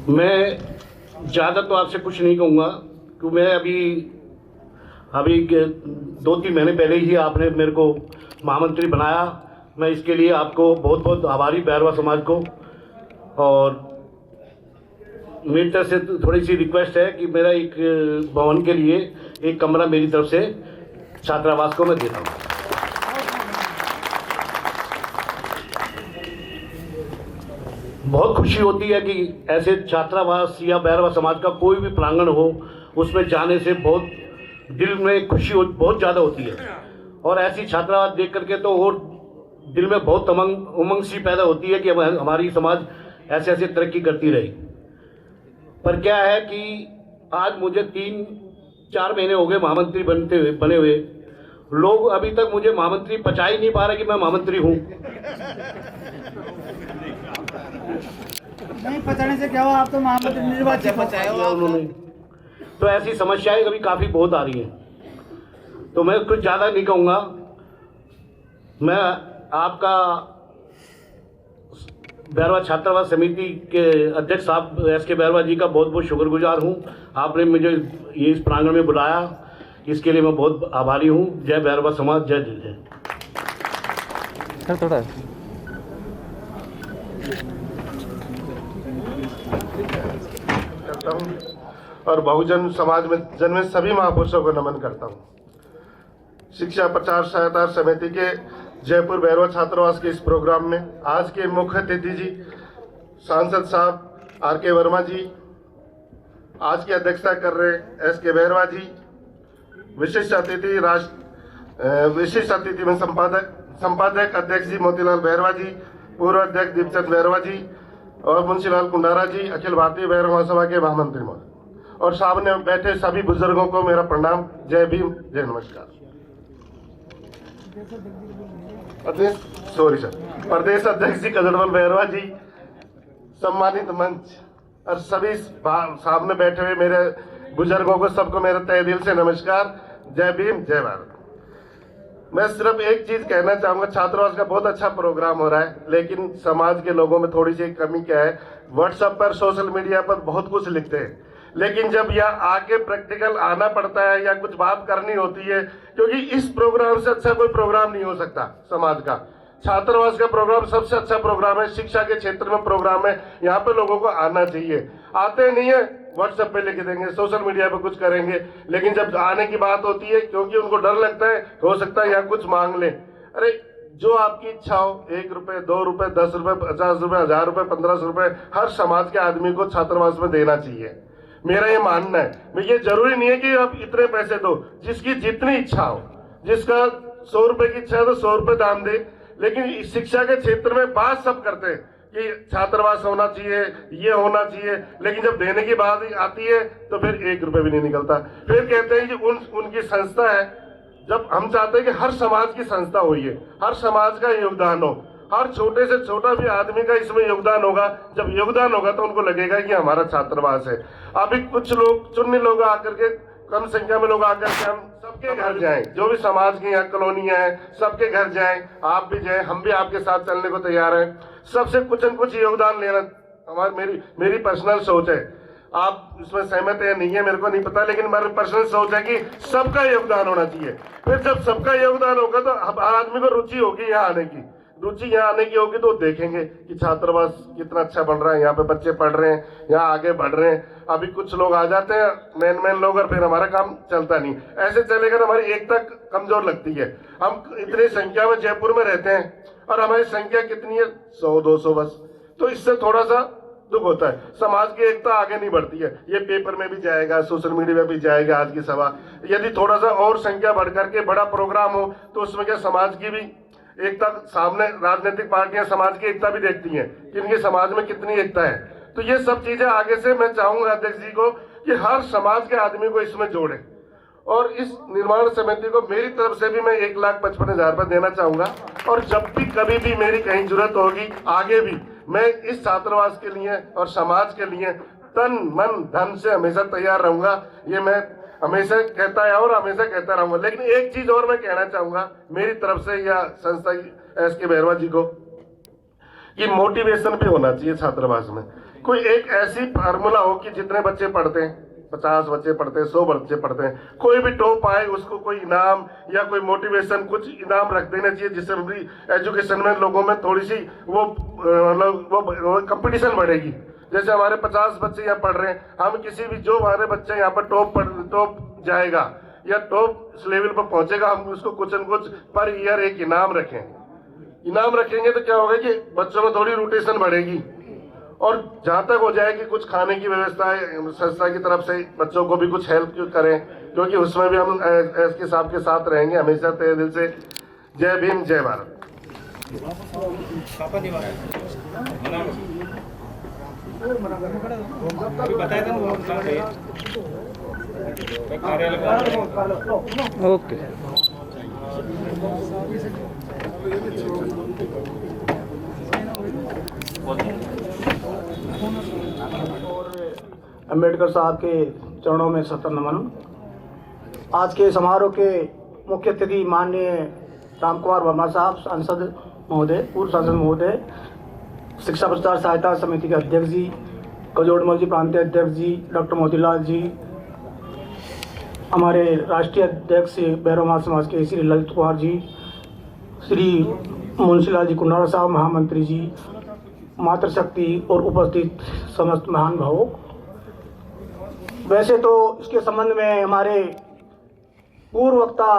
मैं ज़्यादा तो आपसे कुछ नहीं कहूँगा क्योंकि मैं अभी 2-3 महीने पहले ही आपने मेरे को महामंत्री बनाया। मैं इसके लिए आपको बहुत बहुत आभारी भैरवा समाज को। और मेरी तरफ से थोड़ी सी रिक्वेस्ट है कि मेरा एक भवन के लिए एक कमरा मेरी तरफ से छात्रावास को मैं देता हूँ। बहुत खुशी होती है कि ऐसे छात्रावास या भैरवा समाज का कोई भी प्रांगण हो, उसमें जाने से बहुत दिल में खुशी बहुत ज़्यादा होती है। और ऐसी छात्रावास देख करके तो और दिल में बहुत उमंग सी पैदा होती है कि हमारी समाज ऐसे ऐसे तरक्की करती रहे। पर क्या है कि आज मुझे 3-4 महीने हो गए महामंत्री बने हुए, लोग अभी तक मुझे महामंत्री पचा ही नहीं पा रहे कि मैं महामंत्री हूँ। नहीं पचाने से क्या हुआ, आप तो महामंत्री निर्वाचित उन्होंने, तो ऐसी समस्याएं कभी काफ़ी बहुत आ रही हैं। तो मैं कुछ ज़्यादा नहीं कहूँगा। मैं आपका भैरवा छात्रावास समिति के अध्यक्ष साहब SK बैरवा जी का बहुत बहुत शुक्रगुजार हूँ। आपने मुझे ये इस प्रांगण में बुलाया, इसके लिए मैं बहुत आभारी हूँ। जय भैरवा समाज, जय जय थोड़ा करता हूँ और बहुजन समाज में जन्मे सभी महापुरुषों को नमन करता हूँ। शिक्षा प्रचार सहायता समिति के जयपुर भैरवा छात्रावास के इस प्रोग्राम में आज के मुख्य अतिथि जी सांसद साहब RK वर्मा जी, आज की अध्यक्षता कर रहे SK बैरवा जी, विशिष्ट अतिथि में संपादक अध्यक्ष जी मोतीलाल बैरवा जी, पूर्व अध्यक्ष दीपचंद बैरवा जी और मुंशीलाल कुंडारा जी, अखिल भारतीय भैरवा महासभा के महामंत्री महोदय और सामने बैठे सभी बुजुर्गों को मेरा प्रणाम। जय भीम, जय नमस्कार। प्रदेश अध्यक्ष जी कजोड़मल बैरवा जी, सम्मानित मंच और सभी सामने बैठे हुए मेरे बुजुर्गों को सबको मेरे तहे दिल से नमस्कार। जय भीम, जय भारत। मैं सिर्फ एक चीज कहना चाहूंगा, छात्रावास का बहुत अच्छा प्रोग्राम हो रहा है, लेकिन समाज के लोगों में थोड़ी सी कमी क्या है, व्हाट्सएप पर सोशल मीडिया पर बहुत कुछ लिखते हैं, लेकिन जब यहाँ आके प्रैक्टिकल आना पड़ता है या कुछ बात करनी होती है, क्योंकि इस प्रोग्राम से अच्छा कोई प्रोग्राम नहीं हो सकता समाज का। छात्रावास का प्रोग्राम सबसे अच्छा प्रोग्राम है, शिक्षा के क्षेत्र में प्रोग्राम है, यहाँ पे लोगों को आना चाहिए। आते नहीं है, व्हाट्सएप पे लिख देंगे, सोशल मीडिया पे कुछ करेंगे, लेकिन जब आने की बात होती है, क्योंकि उनको डर लगता है हो सकता है यहाँ कुछ मांग ले। अरे जो आपकी इच्छा हो, 1 रुपए, 2 रुपए, 10 रुपए, 50 रुपए, 1000 रुपए, 1500 रुपए हर समाज के आदमी को छात्रावास में देना चाहिए, मेरा ये मानना है। ये जरूरी नहीं है कि आप इतने पैसे दो, जिसकी जितनी इच्छा हो, जिसका 100 रुपए की इच्छा है तो 100 रुपए दान दे। लेकिन शिक्षा के क्षेत्र में बात सब करते हैं कि छात्रावास होना चाहिए, ये होना चाहिए, लेकिन जब देने की बात आती है तो फिर 1 रुपए भी नहीं निकलता। फिर कहते हैं कि उनकी संस्था है। जब हम चाहते हैं कि हर समाज की संस्था हुई है, हर समाज का योगदान हो, हर छोटे से छोटा भी आदमी का इसमें योगदान होगा। जब योगदान होगा तो उनको लगेगा कि हमारा छात्रावास है। अभी कुछ लोग चुन्नी लोग आकर के, कम संख्या में लोग आकर के हम सबके घर जाएं, जो भी समाज की यहाँ कॉलोनियां हैं सबके घर जाएं, आप भी जाएं, हम भी आपके साथ चलने को तैयार हैं। सबसे कुछ न कुछ योगदान लेना हमारी मेरी पर्सनल सोच है। आप इसमें सहमत है नहीं है मेरे को नहीं पता, लेकिन हमारी पर्सनल सोच है कि सबका योगदान होना चाहिए। फिर जब सबका योगदान होगा तो आदमी को रुचि होगी यहाँ आने की, रुचि यहाँ आने की होगी तो देखेंगे कि छात्रावास कितना अच्छा बन रहा है, यहाँ पे बच्चे पढ़ रहे हैं, यहाँ आगे बढ़ रहे हैं। अभी कुछ लोग आ जाते हैं मेन लोग और फिर हमारा काम चलता नहीं। ऐसे चलेगा तो हमारी एकता कमजोर लगती है। हम इतनी संख्या में जयपुर में रहते हैं और हमारी संख्या कितनी है, 100-200 बस, तो इससे थोड़ा सा दुख होता है। समाज की एकता आगे नहीं बढ़ती है। ये पेपर में भी जाएगा, सोशल मीडिया में भी जाएगा आज की सभा। यदि थोड़ा सा और संख्या बढ़ करके बड़ा प्रोग्राम हो तो उसमें क्या समाज की भी एकता, सामने राजनीतिक पार्टियां समाज की एकता भी देखती हैं कि इनके समाज में कितनी एकता है। तो ये सब चीजें आगे से मैं चाहूंगा अध्यक्ष जी को कि हर समाज के आदमी को इसमें जोड़े। और इस निर्माण समिति को मेरी तरफ से भी मैं 1,55,000 रुपये देना चाहूंगा। और जब भी कभी भी मेरी कहीं जरूरत होगी आगे भी, मैं इस छात्रावास के लिए और समाज के लिए तन मन धन से हमेशा तैयार रहूंगा। ये मैं हमेशा कहता है और हमेशा कहता रहूंगा। लेकिन एक चीज और मैं कहना चाहूंगा मेरी तरफ से या संस्था SK बैरवा जी को, कि मोटिवेशन भी होना चाहिए छात्रावास में। कोई एक ऐसी फार्मूला हो कि जितने बच्चे पढ़ते हैं, 50 बच्चे पढ़ते हैं, 100 बच्चे पढ़ते हैं, कोई भी टॉप आए उसको कोई इनाम या कोई मोटिवेशन कुछ इनाम रख देना चाहिए, जिससे भी एजुकेशन में लोगों में थोड़ी सी वो कंपटीशन बढ़ेगी। जैसे हमारे 50 बच्चे यहाँ पढ़ रहे हैं, हम किसी भी जो हमारे बच्चे यहाँ पर टॉप जाएगा या टॉप लेवल पर पहुंचेगा, हम उसको कुछ न कुछ पर ईयर एक इनाम रखें। इनाम रखेंगे तो क्या होगा कि बच्चों में थोड़ी रोटेशन बढ़ेगी और जहां तक हो जाए कि कुछ खाने की व्यवस्था है संस्था की तरफ से, बच्चों को भी कुछ हेल्प करें, क्योंकि उसमें भी हम SK साहब के साथ रहेंगे हमेशा तहे दिल से। जय भीम, जय भारत। ओके। अम्बेडकर साहब के चरणों में सत्तर नमन। आज के समारोह के मुख्य अतिथि माननीय राम कुमार वर्मा साहब, सांसद महोदय, पूर्व सांसद महोदय, शिक्षा प्रचार सहायता समिति के अध्यक्ष जी, कजोड़मल जी प्रांतीय अध्यक्ष जी, डॉक्टर मोतीलाल जी, हमारे राष्ट्रीय अध्यक्ष बैरवा समाज के श्री ललित कुमार जी, श्री मुंशीलाल जी कुंडारा साहब, महामंत्री जी, मातृशक्ति और उपस्थित समस्त महान भावों। वैसे तो इसके संबंध में हमारे पूर्व वक्ता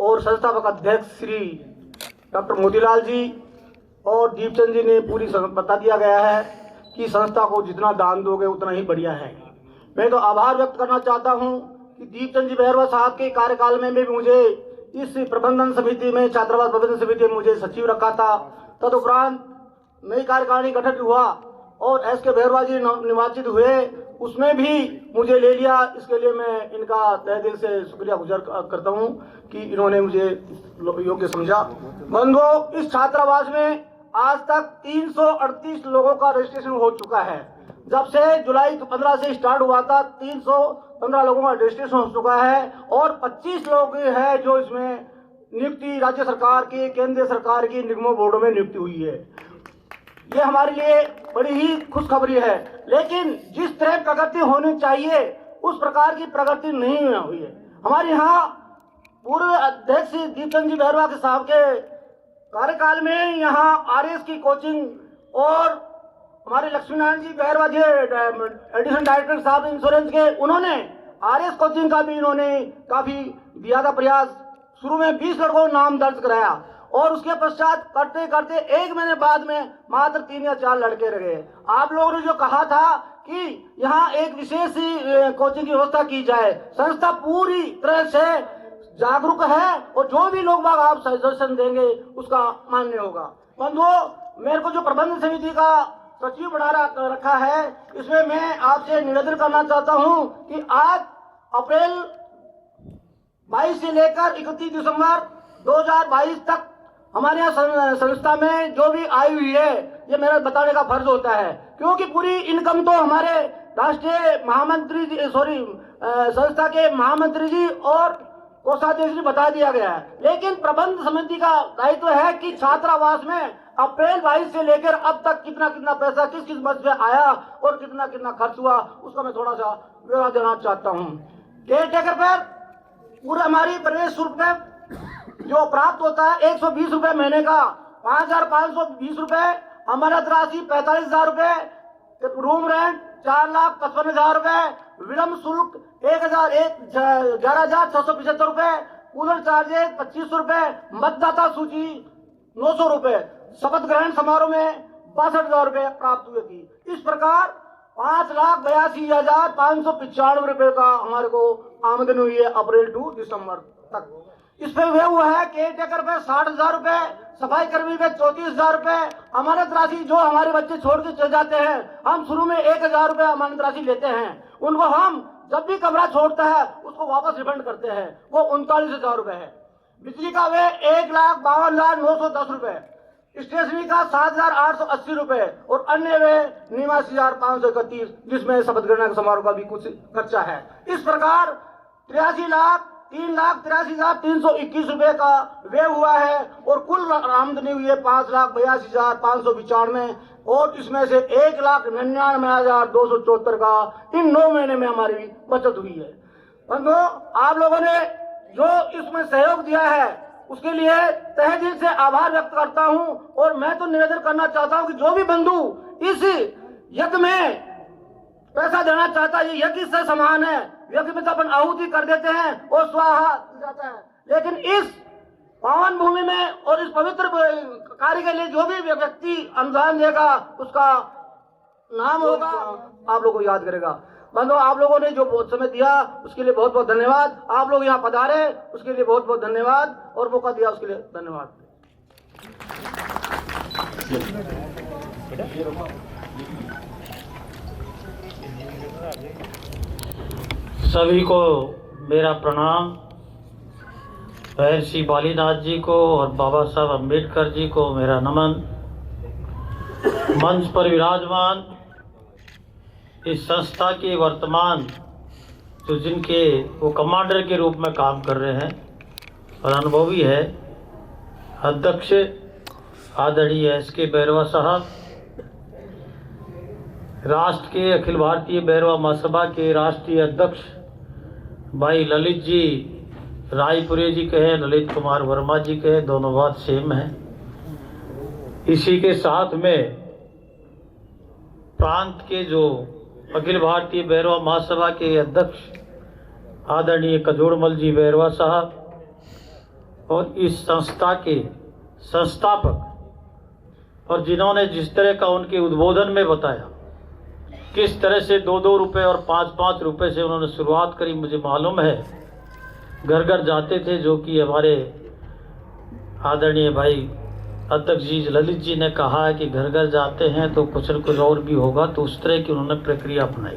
और संस्थापक अध्यक्ष श्री डॉक्टर मोतीलाल जी और दीपचंद जी ने पूरी बता दिया गया है कि संस्था को जितना दान दोगे उतना ही बढ़िया है। मैं तो आभार व्यक्त करना चाहता हूं कि दीपचंद जी बैरवा साहब के कार्यकाल में भी मुझे इस प्रबंधन समिति में, छात्रावास प्रबंधन समिति में मुझे सचिव रखा था। तदुपरांत नई कार्यकारिणी गठन हुआ और SK बैरवा जी निर्वाचित हुए, उसमें भी मुझे ले लिया। इसके लिए मैं इनका तहे दिल से शुक्रिया गुजार करता हूं कि इन्होंने मुझे योग्य समझा। बंधुओं, इस छात्रावास में आज तक 338 लोगों का रजिस्ट्रेशन हो चुका है। जब से जुलाई 15 से स्टार्ट हुआ था 315 लोगों का रजिस्ट्रेशन हो चुका है और 25 लोग हैं जो इसमें नियुक्ति राज्य सरकार की, केंद्रीय सरकार की निगमों बोर्डों में नियुक्ति हुई है। ये हमारे लिए बड़ी ही खुशखबरी है। लेकिन जिस तरह प्रगति होनी चाहिए उस प्रकार की प्रगति नहीं हुई है। हमारे यहाँ पूर्व अध्यक्ष दीपचंद जी बैरवा के साहब के कार्यकाल में यहाँ RS की कोचिंग और हमारे लक्ष्मीनारायण जी बैरवा जी एडिशनल डायरेक्टर साहब इंश्योरेंस के, उन्होंने RS कोचिंग का भी इन्होंने काफी दिया था प्रयास। शुरू में 20 लड़कों को नाम दर्ज कराया और उसके पश्चात करते करते 1 महीने बाद में मात्र 3 या 4 लड़के रह गए। आप लोगों ने जो कहा था कि यहाँ एक विशेष कोचिंग की व्यवस्था की जाए, संस्था पूरी तरह से जागरूक है और जो भी लोग बाग आप सजेशन देंगे उसका मान्य होगा। बंधुओं, मेरे को जो प्रबंधन समिति का सचिव बना रखा है, इसमें मैं आपसे निवेदन करना चाहता हूं कि आज अप्रैल 22 से लेकर 31 दिसंबर 2022 तक हमारे यहाँ संस्था में जो भी आई हुई है, ये मेरा बताने का फर्ज होता है, क्योंकि पूरी इनकम तो हमारे राष्ट्रीय महामंत्री जी, संस्था के महामंत्री जी और कोषाध्यक्ष जी बता दिया गया है। लेकिन प्रबंध समिति का दायित्व है कि छात्रावास में अप्रैल 22 से लेकर अब तक कितना कितना पैसा किस किस मद से आया और कितना कितना खर्च हुआ, उसका मैं थोड़ा सा ब्यौरा देना चाहता हूँ। केयर टेकर पर पूरा हमारी प्रवेश शुल्क में जो प्राप्त होता है 120 रुपए महीने का, 5,520 रुपए, अमानत राशि 45,000 रुपए, रूम रेंट 4,55,000 रुपए, विलम्ब शुल्क 11,675 रुपए, कूलर चार्जेस 2500 रुपए, मतदाता सूची 900 रुपए, शपथ ग्रहण समारोह में 62,000 रुपए प्राप्त हुए थी। इस प्रकार 5,82,595 रुपए का हमारे को आमदनी हुई है अप्रैल टू दिसंबर तक। इस पे वे हुआ है केयर टेकर पे 60,000 रुपए, सफाई कर्मी पे 34,000 रुपए, अमानत राशि जो हमारे बच्चे छोड़ के चले जाते हैं, हम शुरू में 1,000 रुपए अमानत राशि लेते हैं, उनको हम जब भी कमरा छोड़ता है उसको वापस रिफंड करते हैं, वो 39,000 रुपए है। बिजली का वे 1,52,910 रुपए, स्टेशनरी का 7,880 रुपए और अन्य वे 89,531, जिसमें शपथ ग्रहण समारोह का भी कुछ खर्चा है। इस प्रकार 3,83,321 रुपए का व्यय हुआ है और कुल आमदनी हुई है 5,82,595 और इसमें से 1,99,274 का इन 9 महीने में हमारी बचत हुई है। बंधु, आप लोगों ने जो इसमें सहयोग दिया है उसके लिए तहे दिल से आभार व्यक्त करता हूं और मैं तो निवेदन करना चाहता हूं कि जो भी बंधु इस यज्ञ में पैसा देना चाहता है, ये यज्ञ से समान है, यज्ञ में तो अपन आहुति कर देते हैं और स्वाहा जाता है, लेकिन इस पावन भूमि में और इस पवित्र कार्य के लिए जो भी व्यक्ति अनुदान देगा उसका नाम होगा, आप लोगों को याद करेगा। बंधु, आप लोगों ने जो बहुत समय दिया उसके लिए बहुत बहुत धन्यवाद। आप लोग यहाँ पधारे उसके लिए बहुत बहुत धन्यवाद और मौका दिया उसके लिए धन्यवाद। सभी को मेरा प्रणाम। महर्षि बालीनाथ जी को और बाबा साहब अम्बेडकर जी को मेरा नमन। मंच पर विराजमान इस संस्था के वर्तमान जो जिनके वो कमांडर के रूप में काम कर रहे हैं और अनुभवी है, अध्यक्ष आदरणीय SK बैरवा साहब, राष्ट्र के अखिल भारतीय बैरवा महासभा के राष्ट्रीय अध्यक्ष भाई ललित जी रायपुरे जी कहे, ललित कुमार वर्मा जी कहे, दोनों बात सेम है। इसी के साथ में प्रांत के जो अखिल भारतीय बैरवा महासभा के अध्यक्ष आदरणीय कजोड़मल जी बैरवा साहब और इस संस्था के संस्थापक और जिन्होंने जिस तरह का उनके उद्बोधन में बताया किस तरह से 2-2 रुपये और 5-5 रुपये से उन्होंने शुरुआत करी। मुझे मालूम है घर घर जाते थे, जो कि हमारे आदरणीय भाई अध्यक्ष जी ललित जी ने कहा है कि घर घर जाते हैं तो कुछ न कुछ और भी होगा, तो उस तरह की उन्होंने प्रक्रिया अपनाई।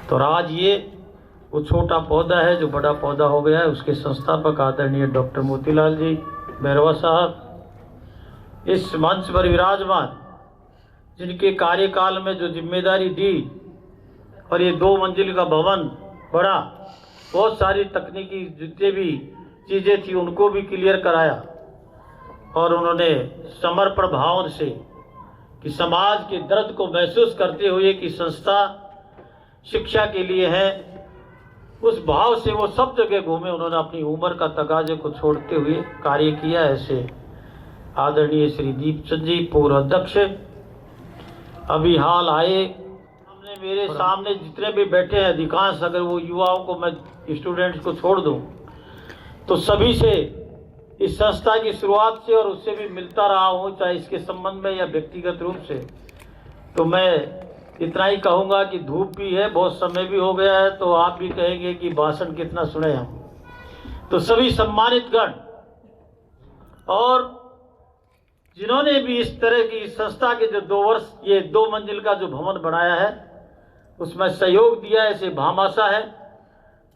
तो आज ये वो छोटा पौधा है जो बड़ा पौधा हो गया है। उसके संस्थापक आदरणीय डॉक्टर मोतीलाल जी बैरवा साहब इस मंच पर विराजमान, जिनके कार्यकाल में जो जिम्मेदारी दी और ये 2 मंजिल का भवन बड़ा, बहुत सारी तकनीकी जितने भी चीज़ें थी उनको भी क्लियर कराया और उन्होंने समर्पण भाव से कि समाज के दर्द को महसूस करते हुए कि संस्था शिक्षा के लिए है, उस भाव से वो सब जगह घूमे। उन्होंने अपनी उम्र का तकाजे को छोड़ते हुए कार्य किया। ऐसे आदरणीय श्री दीपचंद जी पूर्व अध्यक्ष अभी हाल आए, हमने मेरे सामने जितने भी बैठे हैं अधिकांश, अगर वो युवाओं को मैं स्टूडेंट्स को छोड़ दूं तो सभी से इस संस्था की शुरुआत से और उससे भी मिलता रहा हूँ, चाहे इसके संबंध में या व्यक्तिगत रूप से। तो मैं इतना ही कहूँगा कि धूप भी है, बहुत समय भी हो गया है, तो आप भी कहेंगे कि भाषण कितना सुने हम। तो सभी सम्मानित गण और जिन्होंने भी इस तरह की संस्था के जो 2 वर्ष ये 2 मंजिल का जो भवन बनाया है उसमें सहयोग दिया है, ऐसे भामाशा है,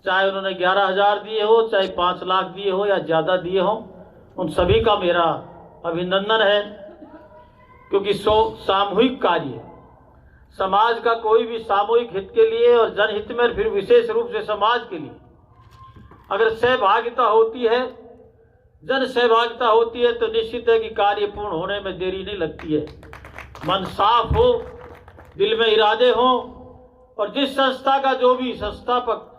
चाहे उन्होंने 11,000 दिए हो, चाहे 5 लाख दिए हो या ज़्यादा दिए हो, उन सभी का मेरा अभिनंदन है, क्योंकि सामूहिक कार्य, समाज का कोई भी सामूहिक हित के लिए और जनहित में, फिर विशेष रूप से समाज के लिए अगर सहभागिता होती है, जन सहभागिता होती है, तो निश्चित है कि कार्य पूर्ण होने में देरी नहीं लगती है। मन साफ हो, दिल में इरादे हों, और जिस संस्था का जो भी संस्थापक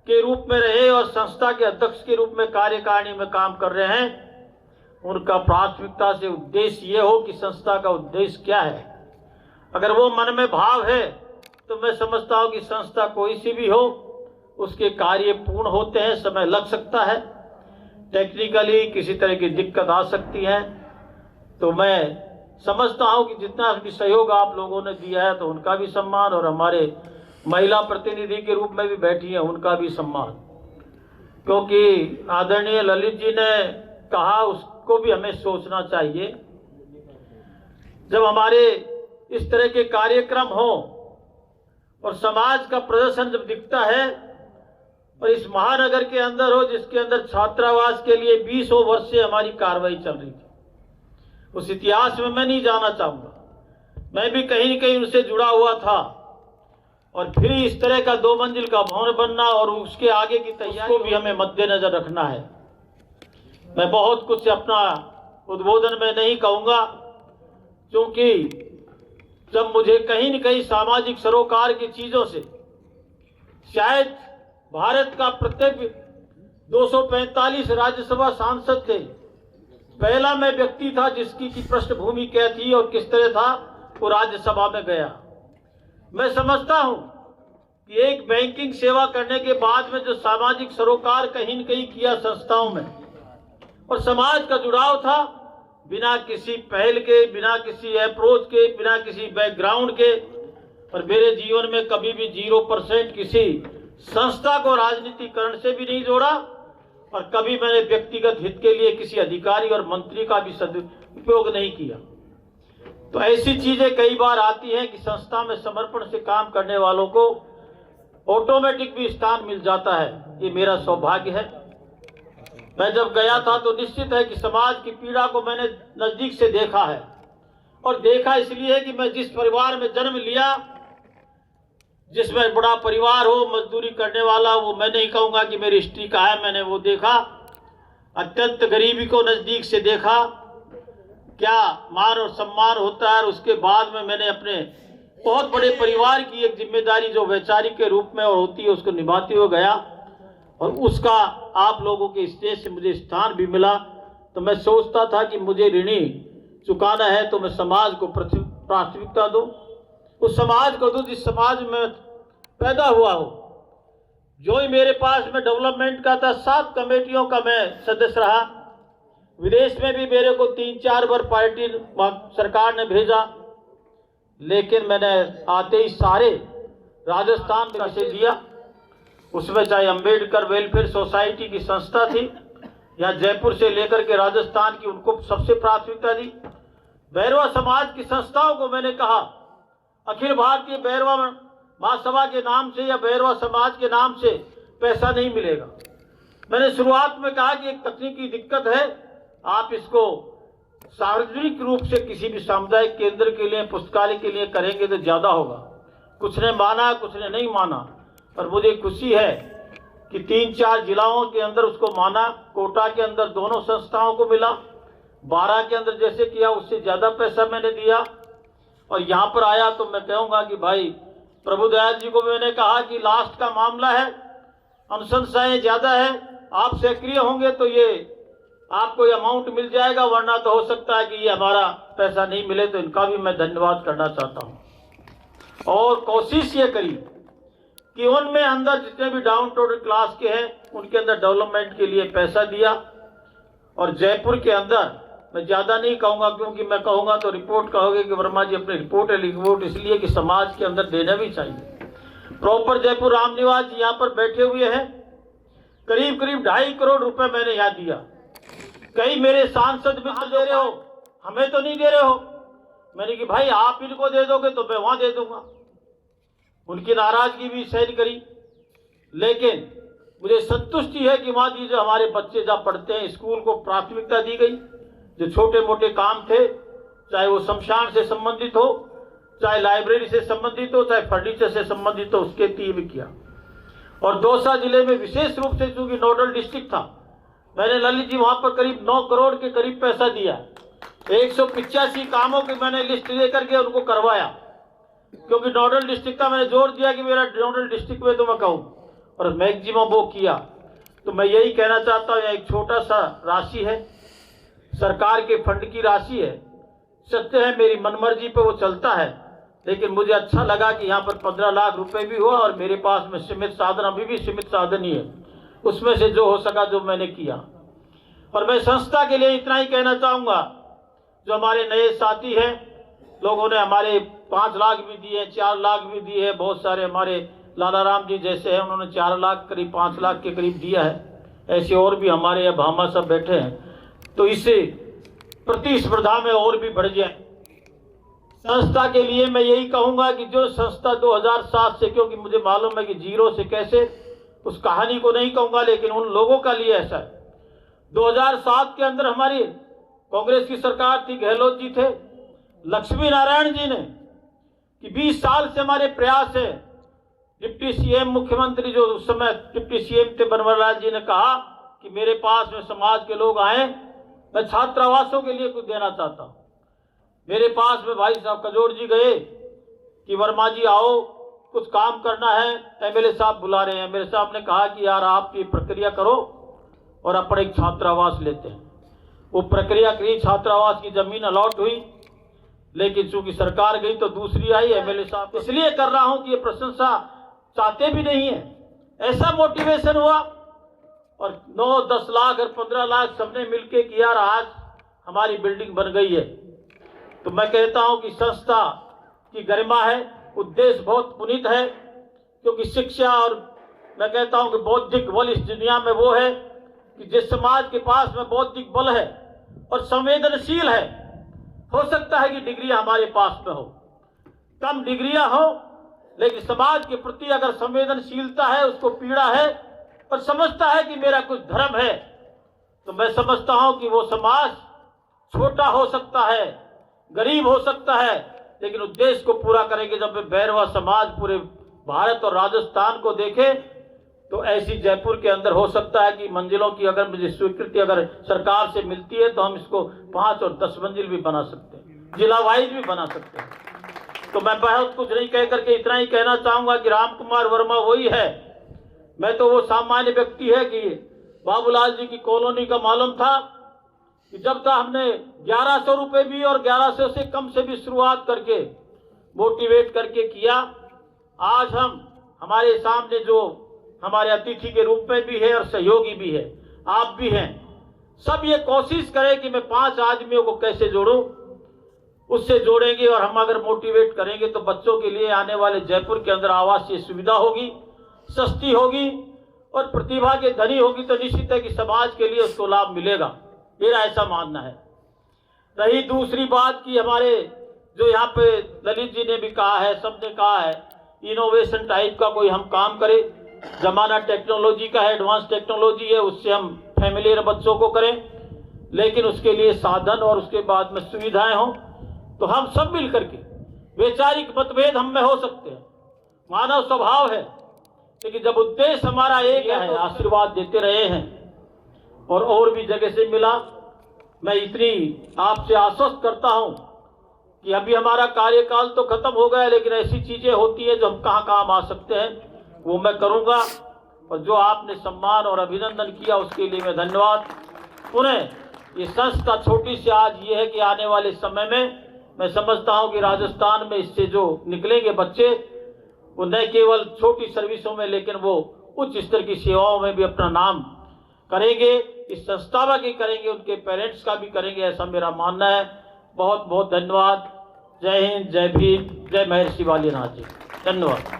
के रूप में रहे और संस्था के अध्यक्ष के रूप में कार्यकारिणी में काम कर रहे हैं, उनका प्राथमिकता से उद्देश्य ये हो कि संस्था का उद्देश्य क्या है। अगर वो मन में भाव है तो मैं समझता हूँ कि संस्था कोई सी भी हो, उसके कार्य पूर्ण होते हैं। समय लग सकता है, टेक्निकली किसी तरह की दिक्कत आ सकती है, तो मैं समझता हूँ कि जितना भी सहयोग आप लोगों ने दिया है तो उनका भी सम्मान, और हमारे महिला प्रतिनिधि के रूप में भी बैठी है उनका भी सम्मान, क्योंकि आदरणीय ललित जी ने कहा उसको भी हमें सोचना चाहिए। जब हमारे इस तरह के कार्यक्रम हो और समाज का प्रदर्शन जब दिखता है, और इस महानगर के अंदर हो जिसके अंदर छात्रावास के लिए 20 वर्ष से हमारी कार्रवाई चल रही थी, उस इतिहास में मैं नहीं जाना चाहूँगा, मैं भी कहीं न कहीं उनसे जुड़ा हुआ था, और फिर इस तरह का 2 मंजिल का भवन बनना और उसके आगे की तैयारी को भी हमें मद्देनजर रखना है। मैं बहुत कुछ अपना उद्बोधन में नहीं कहूँगा, क्योंकि जब मुझे कहीं न कहीं सामाजिक सरोकार की चीज़ों से, शायद भारत का प्रत्येक 245 राज्यसभा सांसद थे, पहला मैं व्यक्ति था जिसकी की पृष्ठभूमि क्या थी और किस तरह था वो राज्यसभा में गया। मैं समझता हूं कि एक बैंकिंग सेवा करने के बाद में जो सामाजिक सरोकार कहीं न कहीं किया संस्थाओं में, और समाज का जुड़ाव था, बिना किसी पहल के, बिना किसी अप्रोच के, बिना किसी बैकग्राउंड के, और मेरे जीवन में कभी भी 0% किसी संस्था को राजनीतिकरण से भी नहीं जोड़ा, और कभी मैंने व्यक्तिगत हित के लिए किसी अधिकारी और मंत्री का भी सदुपयोग नहीं किया। तो ऐसी चीजें कई बार आती हैं कि संस्था में समर्पण से काम करने वालों को ऑटोमेटिक भी स्थान मिल जाता है। ये मेरा सौभाग्य है। मैं जब गया था तो निश्चित है कि समाज की पीड़ा को मैंने नजदीक से देखा है, और देखा इसलिए है कि मैं जिस परिवार में जन्म लिया, जिसमें बड़ा परिवार हो, मजदूरी करने वाला, वो मैं नहीं कहूँगा कि मेरी हिस्ट्री का है, मैंने वो देखा, अत्यंत गरीबी को नज़दीक से देखा, क्या मान और सम्मान होता है। और उसके बाद में मैंने अपने बहुत बड़े परिवार की एक जिम्मेदारी जो वैचारिक के रूप में और होती है उसको निभाते हुए गया, और उसका आप लोगों के स्टेज से मुझे स्थान भी मिला। तो मैं सोचता था कि मुझे ऋणी चुकाना है तो मैं समाज को प्राथमिकता दूँ, उस समाज को दूँ जिस समाज में पैदा हुआ हो। जो ही मेरे पास में डेवलपमेंट का था, 7 कमेटियों का मैं सदस्य रहा, विदेश में भी मेरे को 3-4 बार पार्टी सरकार ने भेजा, लेकिन मैंने आते ही सारे राजस्थान में से दिया। उसमें चाहे अंबेडकर वेलफेयर सोसाइटी की संस्था थी या जयपुर से लेकर के राजस्थान की, उनको सबसे प्राथमिकता दी। भैरवा समाज की संस्थाओं को मैंने कहा अखिल भारतीय भैरवा महासभा के नाम से या भैरवा समाज के नाम से पैसा नहीं मिलेगा। मैंने शुरुआत में कहा कि एक तकनीकी दिक्कत है, आप इसको सार्वजनिक रूप से किसी भी सामुदायिक केंद्र के लिए, पुस्तकालय के लिए करेंगे तो ज़्यादा होगा। कुछ ने माना, कुछ ने नहीं माना, पर मुझे खुशी है कि 3-4 जिलाओं के अंदर उसको माना। कोटा के अंदर दोनों संस्थाओं को मिला, 12 के अंदर जैसे किया उससे ज़्यादा पैसा मैंने दिया, और यहाँ पर आया तो मैं कहूँगा कि भाई प्रभुदयाल जी को मैंने कहा कि लास्ट का मामला है, अनुशंसाएँ ज़्यादा है, आप सक्रिय होंगे तो ये आपको ये अमाउंट मिल जाएगा, वरना तो हो सकता है कि ये हमारा पैसा नहीं मिले। तो इनका भी मैं धन्यवाद करना चाहता हूँ। और कोशिश ये करी कि उनमें अंदर जितने भी डाउन टोडन क्लास के हैं उनके अंदर डेवलपमेंट के लिए पैसा दिया। और जयपुर के अंदर मैं ज़्यादा नहीं कहूँगा, क्योंकि मैं कहूँगा तो रिपोर्ट कहोगे कि वर्मा जी अपनी रिपोर्ट है, रिपोर्ट इसलिए कि समाज के अंदर देना भी चाहिए। प्रॉपर जयपुर रामनिवास जी यहाँ पर बैठे हुए हैं, करीब 2.5 करोड़ रुपए मैंने यहाँ दिया। कई मेरे सांसद मित्र दे रहे हो, हमें तो नहीं दे रहे हो। मैंने कि भाई आप इनको दे दोगे तो मैं वहाँ दे दूंगा। उनकी नाराजगी भी सहन करी, लेकिन मुझे संतुष्टि है कि मान लीजिए हमारे बच्चे जहाँ पढ़ते हैं स्कूल को प्राथमिकता दी गई। जो छोटे मोटे काम थे, चाहे वो शमशान से संबंधित हो, चाहे लाइब्रेरी से संबंधित हो, चाहे फर्नीचर से संबंधित हो, उसके लिए भी किया। और दौसा जिले में विशेष रूप से चूंकि नोडल डिस्ट्रिक्ट था, मैंने ललित जी वहाँ पर करीब 9 करोड़ के करीब पैसा दिया। 185 कामों की मैंने लिस्ट लेकर के उनको करवाया, क्योंकि नोडल डिस्ट्रिक्ट का मैंने जोर दिया कि मेरा नोडल डिस्ट्रिक्ट में तो मैं कहूँ, और मैक्सिमम वो किया। तो मैं यही कहना चाहता हूँ, एक छोटा सा राशि है, सरकार के फंड की राशि है, सत्य है मेरी मनमर्जी पे वो चलता है, लेकिन मुझे अच्छा लगा कि यहाँ पर 15 लाख रुपए भी हुआ और मेरे पास में सीमित साधन, अभी भी सीमित साधन ही है, उसमें से जो हो सका जो मैंने किया। और मैं संस्था के लिए इतना ही कहना चाहूँगा, जो हमारे नए साथी हैं, लोगों ने हमारे 5 लाख भी दिए, 4 लाख भी दिए हैं, बहुत सारे हमारे लाला राम जी जैसे हैं, उन्होंने 4 लाख करीब 5 लाख के करीब दिया है। ऐसे और भी हमारे अब भामा सब बैठे हैं, तो इससे प्रतिस्पर्धा में और भी बढ़ जाए। संस्था के लिए मैं यही कहूँगा कि जो संस्था 2007 से, क्योंकि मुझे मालूम है कि जीरो से कैसे, उस कहानी को नहीं कहूँगा, लेकिन उन लोगों का लिए ऐसा है। 2007 के अंदर हमारी कांग्रेस की सरकार थी, गहलोत जी थे, लक्ष्मी नारायण जी ने कि 20 साल से हमारे प्रयास है। डिप्टी सीएम मुख्यमंत्री जो उस समय डिप्टी सीएम थे बनवारीलाल जी ने कहा कि मेरे पास में समाज के लोग आए, मैं छात्रावासों के लिए कुछ देना चाहता हूँ। मेरे पास में भाई साहब कजोर जी गए कि वर्मा जी आओ, कुछ काम करना है, एमएलए साहब बुला रहे हैं। मेरे साहब ने कहा कि यार आप ये प्रक्रिया करो और अपने एक छात्रावास लेते हैं। वो प्रक्रिया करी, छात्रावास की जमीन अलॉट हुई, लेकिन चूंकि सरकार गई तो दूसरी आई, एमएलए साहब। इसलिए कर रहा हूँ कि ये प्रशंसा चाहते भी नहीं है, ऐसा मोटिवेशन हुआ और 9-10 लाख और 15 लाख सबने मिलके किया और आज हमारी बिल्डिंग बन गई है। तो मैं कहता हूं कि संस्था की गरिमा है, उद्देश्य बहुत पुनीत है, क्योंकि शिक्षा और मैं कहता हूं कि बौद्धिक बल इस दुनिया में वो है कि जिस समाज के पास में बौद्धिक बल है और संवेदनशील है, हो सकता है कि डिग्री हमारे पास में हो, कम डिग्रियां हो, लेकिन समाज के प्रति अगर संवेदनशीलता है, उसको पीड़ा है और समझता है कि मेरा कुछ धर्म है, तो मैं समझता हूं कि वो समाज छोटा हो सकता है, गरीब हो सकता है, लेकिन उद्देश्य को पूरा करेंगे। जब बैरवा समाज पूरे भारत और राजस्थान को देखे तो ऐसी जयपुर के अंदर हो सकता है कि मंजिलों की अगर मुझे स्वीकृति अगर सरकार से मिलती है तो हम इसको 5 और 10 मंजिल भी बना सकते हैं, जिला वाइज भी बना सकते हैं। तो मैं बहुत कुछ नहीं कह करके इतना ही कहना चाहूंगा कि राम कुमार वर्मा वही है। मैं तो वो सामान्य व्यक्ति है कि बाबूलाल जी की कॉलोनी का मालूम था कि जब तक हमने 1100 रुपए भी और 1100 से कम से भी शुरुआत करके मोटिवेट करके किया, आज हम हमारे सामने जो हमारे अतिथि के रूप में भी है और सहयोगी भी है, आप भी हैं, सब ये कोशिश करें कि मैं 5 आदमियों को कैसे जोड़ूं, उससे जोड़ेंगे और हम अगर मोटिवेट करेंगे तो बच्चों के लिए आने वाले जयपुर के अंदर आवासीय सुविधा होगी, सस्ती होगी और प्रतिभा के धनी होगी, तो निश्चित है कि समाज के लिए उसको लाभ मिलेगा, मेरा ऐसा मानना है। रही दूसरी बात की हमारे जो यहाँ पे ललित जी ने भी कहा है, सबने कहा है, इनोवेशन टाइप का कोई हम काम करें, जमाना टेक्नोलॉजी का है, एडवांस टेक्नोलॉजी है, उससे हम फैमिलियर बच्चों को करें, लेकिन उसके लिए साधन और उसके बाद में सुविधाएं हों, तो हम सब मिल करके, वैचारिक मतभेद हम में हो सकते हैं, मानव स्वभाव है, लेकिन जब उद्देश्य हमारा एक है, आशीर्वाद देते रहे हैं और भी जगह से मिला। मैं इतनी आपसे आश्वस्त करता हूं कि अभी हमारा कार्यकाल तो खत्म हो गया, लेकिन ऐसी चीजें होती है जो हम कहाँ काम आ सकते हैं, वो मैं करूंगा। और जो आपने सम्मान और अभिनंदन किया उसके लिए मैं धन्यवाद। पुनः ये संस्था छोटी सी आज ये है कि आने वाले समय में मैं समझता हूं कि राजस्थान में इससे जो निकलेंगे बच्चे, वो न केवल छोटी सर्विसों में, लेकिन वो उच्च स्तर की सेवाओं में भी अपना नाम करेंगे। इस संस्था की करेंगे, उनके पेरेंट्स का भी करेंगे, ऐसा मेरा मानना है। बहुत बहुत धन्यवाद। जय हिंद, जय भीम, जय महर्षि वालीनाथ जी। धन्यवाद।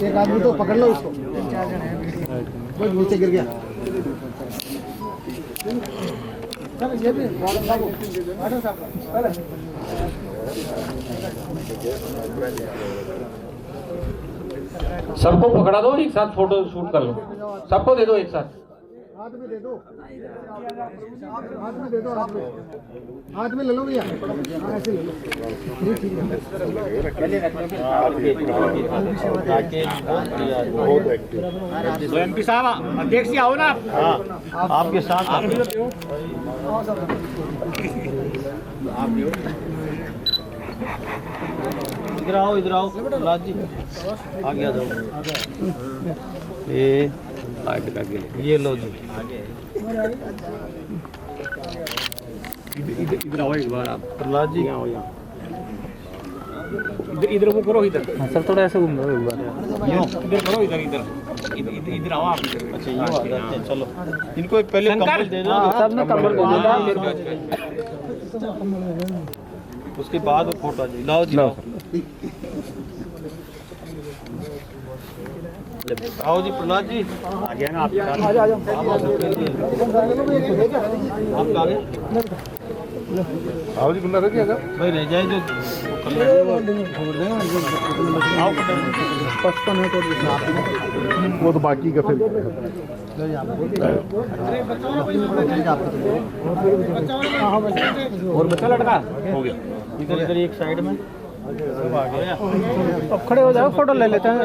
एक आदमी तो पकड़ लो उसको, वो नीचे गिर गया। ये भी सबको पकड़ा दो, एक साथ फोटो शूट कर लो, सबको दे दो एक साथ। हाथ में दे दो, हाथ में दे दो, हाथ में ले लो भैया, ऐसे ले लो। एमपी साहब अध्यक्ष जी आओ ना आप। हाँ, आपके साथ इधर आओ, इधर आओ प्रहलाद जी, आगे आ जाओ। ये लो जी, इधर आओ एक बार आप प्रहलाद जी आओ यहाँ, इधर वो करो, इधर सर थोड़ा ऐसे घूम लो एक बार, इधर करो, इधर इधर आओ आप। अच्छा यूँ आ जाते हैं, चलो इनको एक पहले कंबल दे दो, सब ने कंबल दे दो, उसके बाद वो फोटो जी लाओ जी, लाओ आओ जी प्रहलाद जी, आ गया ना आप, आ जाओ, आप आगे आओ जी, गुल्ला रख दिया भाई रह जाए जो वो तो बाकी का फिर और बच्चा लड़का हो गया। इधर इधर एक साइड में अब खड़े हो जाओ, फोटो ले लेते हैं।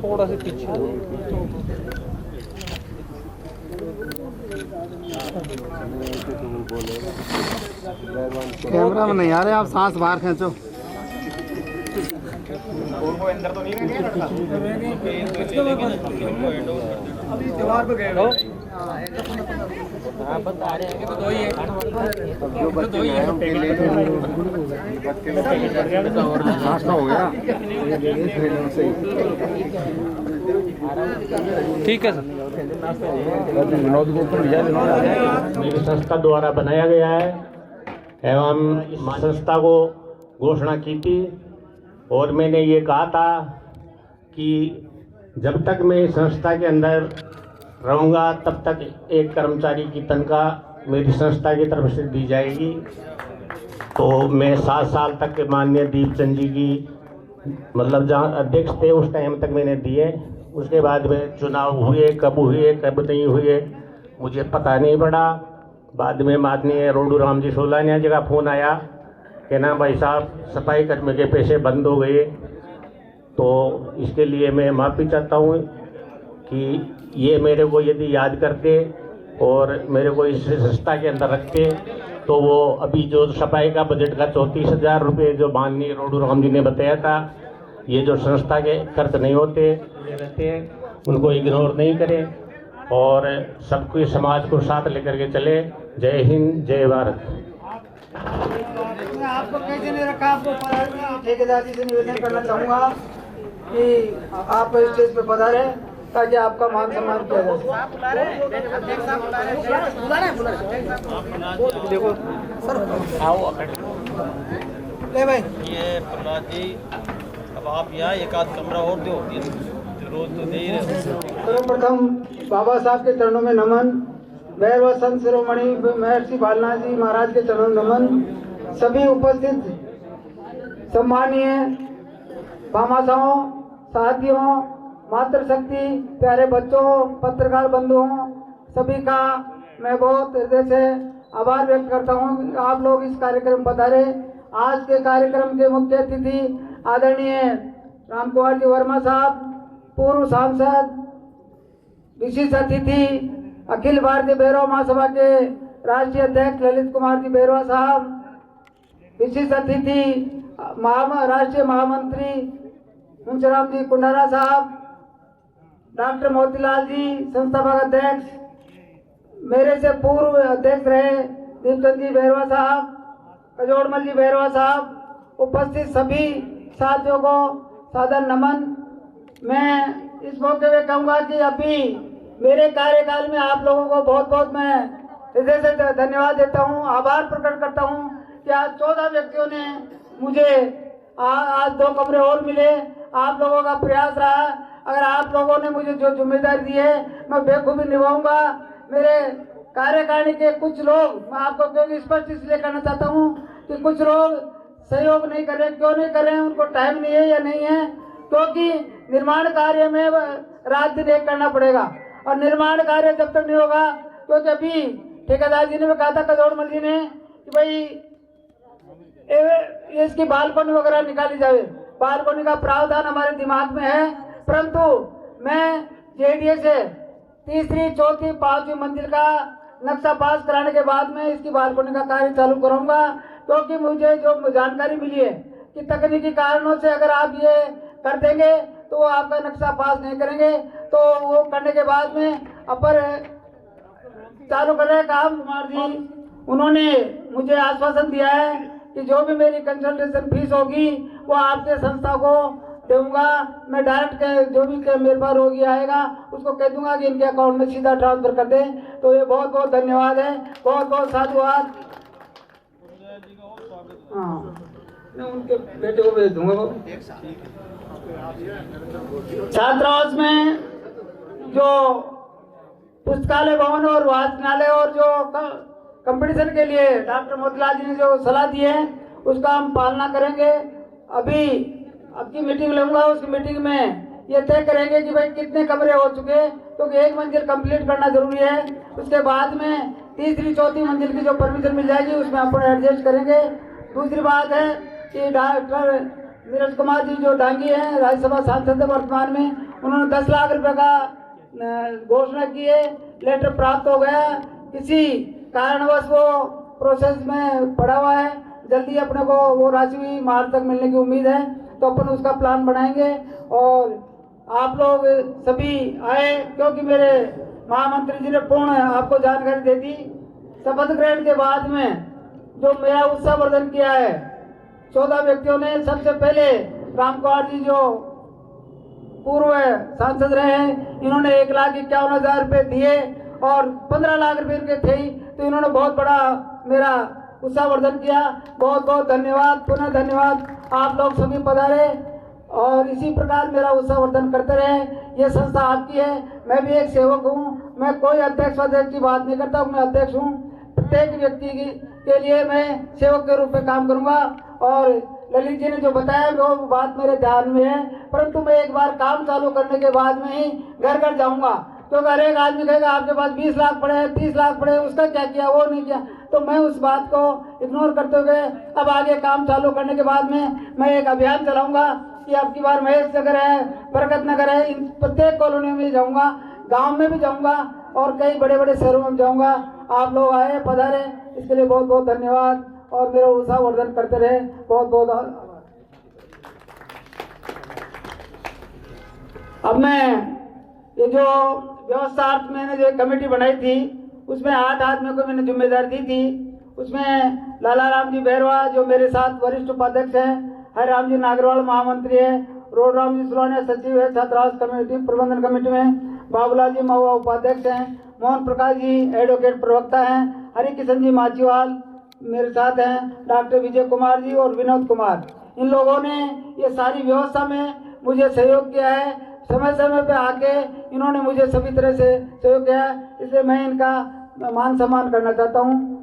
थोड़ा सा पीछे कैमरा में नहीं आ रहे आप, सांस बाहर खींचो। अंदर तो नहीं रहेंगे लड़का, अभी दीवार पे गए हो, बता रहे हैं कि तो दो ही है, नाश्ता हो गया। ठीक है सर। मेरी संस्था द्वारा बनाया गया है एवं इस संस्था को घोषणा की थी और मैंने ये कहा था कि जब तक मैं इस संस्था के अंदर रहूँगा तब तक एक कर्मचारी की तनख्वाह मेरी संस्था की तरफ से दी जाएगी। तो मैं 7 साल तक माननीय दीपचंद जी की मतलब जहाँ अध्यक्ष थे उस टाइम तक मैंने दिए। उसके बाद में चुनाव हुए, कब नहीं हुए मुझे पता नहीं पड़ा। बाद में माननीय रोडू राम जी सोलानिया जी का फ़ोन आया कि ना भाई साहब सफाई कर्मी के पैसे बंद हो गए। तो इसके लिए मैं माफ़ी चाहता हूँ कि ये मेरे को यदि याद करते और मेरे को इस संस्था के अंदर रखते तो वो अभी जो सफाई का बजट का 34,000 रुपये जो माननीय रोडू राम जी ने बताया था, ये जो संस्था के खर्च नहीं होते रहते हैं उनको इग्नोर नहीं करें और सबको समाज को साथ लेकर के चले। जय हिंद, जय भारत। आपको कैसे नहीं रखा, आपको ठेकेदार जी से निवेदन करना चाहूँगा कि आप स्टेज पे पधारे ताकि आपका मान सम्मान किया जाए। देखो आओ ले भाई, ये प्रहलाद जी अब आप यहाँ एक आध कमरा और दो, रोज तो दे ही रहे। सर्वप्रथम बाबा साहब के चरणों में नमन, भैरव संत शिरोमणि महर्षि बालनाथ जी महाराज के चरणों में नमन, सभी उपस्थित सम्मानीय भामाशाहों, साथियों, मातृशक्ति, प्यारे बच्चों, पत्रकार बंधुओं, सभी का मैं बहुत हृदय से आभार व्यक्त करता हूं कि आप लोग इस कार्यक्रम में पधारे। आज के कार्यक्रम के मुख्य अतिथि आदरणीय राम कुमार जी वर्मा साहब, पूर्व सांसद, विशिष्ट अतिथि अखिल भारतीय भैरव महासभा के राष्ट्रीय अध्यक्ष ललित कुमार जी भैरवा साहब, विशिष्ट अतिथि राष्ट्रीय महामंत्री मुंशीराम जी कुंडारा साहब, डॉक्टर मोतीलाल जी संस्थापक अध्यक्ष, मेरे से पूर्व अध्यक्ष रहे दीपचंद जी भैरवा साहब, कजोड़मल जी भैरवा साहब, उपस्थित सभी साथियों को सादर नमन। मैं इस मौके पे कहूँगा कि अभी मेरे कार्यकाल में आप लोगों को बहुत बहुत मैं हृदय से धन्यवाद देता हूँ, आभार प्रकट करता हूँ कि आज 14 व्यक्तियों ने मुझे आज 2 कमरे और मिले। आप लोगों का प्रयास रहा, अगर आप लोगों ने मुझे जो जिम्मेदारी दी है मैं बेखूबी निभाऊंगा। मेरे कार्यकारिणी के कुछ लोग, मैं आपको क्योंकि स्पष्ट इसलिए कहना चाहता हूँ कि कुछ लोग सहयोग नहीं कर रहे। क्यों नहीं कर रहे हैं? उनको टाइम नहीं है या नहीं है? क्योंकि निर्माण कार्य में रात दिन एक करना पड़ेगा और निर्माण कार्य जब तक नहीं होगा, क्योंकि अभी ठेकेदार जी ने भी कहा था कदौड़मल जी ने कि भाई इसकी बालकोनी वगैरह निकाली जाए। बालकोनी का प्रावधान हमारे दिमाग में है, परंतु मैं जेडीए से तीसरी, चौथी, 5वीं मंजिल का नक्शा पास कराने के बाद में इसकी बालकोनी का कार्य चालू करूंगा। क्योंकि मुझे जो जानकारी मिली है कि तकनीकी कारणों से अगर आप ये कर देंगे तो वो आपका नक्शा पास नहीं करेंगे, तो वो करने के बाद में अपर चालू कर रहे काम कुमार जी, उन्होंने मुझे आश्वासन दिया है कि जो भी मेरी कंसल्टेशन फीस होगी वो आपके संस्था को दूंगा। मैं डायरेक्ट जो भी मेरे पास रोगी आएगा उसको कह दूंगा कि इनके अकाउंट में सीधा ट्रांसफर कर दें। तो ये बहुत बहुत धन्यवाद है, बहुत बहुत साधुवाद। हाँ, मैं उनके बेटे को भेज दूंगा। छात्रावास में जो पुस्तकालय भवन और वाचनालय और जो कंपटीशन के लिए डॉक्टर मोतीलाल जी ने जो सलाह दी है उसका हम पालना करेंगे। अभी आपकी मीटिंग लूंगा, उसकी मीटिंग में ये तय करेंगे कि भाई कितने कमरे हो चुके, क्योंकि एक मंजिल कंप्लीट करना जरूरी है। उसके बाद में तीसरी, चौथी मंजिल की जो परमिशन मिल जाएगी उसमें अपन एडजस्ट करेंगे। दूसरी बात है कि डॉक्टर नीरज कुमार जी जो डांगी हैं, राज्यसभा सांसद है वर्तमान में, उन्होंने 10 लाख रुपए का घोषणा की है। लेटर प्राप्त हो गया, किसी कारणवश वो प्रोसेस में पड़ा हुआ है। जल्दी अपने को वो राशि भी मार्च तक मिलने की उम्मीद है, तो अपन उसका प्लान बनाएंगे। और आप लोग सभी आए, क्योंकि मेरे महामंत्री जी ने पूर्ण आपको जानकारी दे दी। शपथ ग्रहण के बाद में जो मेरा उत्साहवर्धन किया है 14 व्यक्तियों ने। सबसे पहले राम कुमार जी जो पूर्व सांसद रहे हैं, इन्होंने 1,51,000 रुपये दिए और 15 लाख रुपये इनके थे, तो इन्होंने बहुत बड़ा मेरा उत्साहवर्धन किया। बहुत बहुत धन्यवाद, पुनः धन्यवाद। आप लोग सभी पधारे और इसी प्रकार मेरा उत्साहवर्धन करते रहे। ये संस्था आपकी है, मैं भी एक सेवक हूँ। मैं कोई अध्यक्ष अध्यक्ष की बात नहीं करता, मैं अध्यक्ष हूँ। प्रत्येक व्यक्ति के लिए मैं सेवक के रूप में काम करूँगा। और ललित जी ने जो बताया वो बात मेरे ध्यान में है, परंतु मैं एक बार काम चालू करने के बाद में ही घर घर जाऊँगा। क्योंकि हर एक आदमी कहेगा आपके पास 20 लाख पड़े हैं, 30 लाख पड़े हैं, उसका क्या किया, वो नहीं किया। तो मैं उस बात को इग्नोर करते हुए अब आगे काम चालू करने के बाद में मैं एक अभियान चलाऊंगा कि अब की बार महेश नगर है, बरकत नगर है, इन प्रत्येक कॉलोनियों में जाऊंगा, गांव में भी जाऊंगा और कई बड़े बड़े शहरों में जाऊंगा। आप लोग आए, पधारे, इसके लिए बहुत बहुत धन्यवाद और मेरा उत्साहवर्धन करते रहे। बहुत बहुत अब मैं ये जो व्यवस्थार्थ मैंने जो कमेटी बनाई थी उसमें 8 आदमियों को मैंने जिम्मेदारी दी थी। उसमें लाला राम जी बैरवा जो मेरे साथ वरिष्ठ उपाध्यक्ष हैं, हरि राम जी नागरवाल महामंत्री है, रोड राम जी सुरानिया सचिव है छात्रावास कमेटी प्रबंधन कमेटी में, बाबूलाल जी महुआ उपाध्यक्ष हैं, मोहन प्रकाश जी एडवोकेट प्रवक्ता हैं, हरि किशन जी माचीवाल मेरे साथ हैं, डॉक्टर विजय कुमार जी और विनोद कुमार। इन लोगों ने ये सारी व्यवस्था में मुझे सहयोग किया है। समय समय पे आके इन्होंने मुझे सभी तरह से सहयोग किया है, इसलिए मैं इनका मान सम्मान करना चाहता हूँ।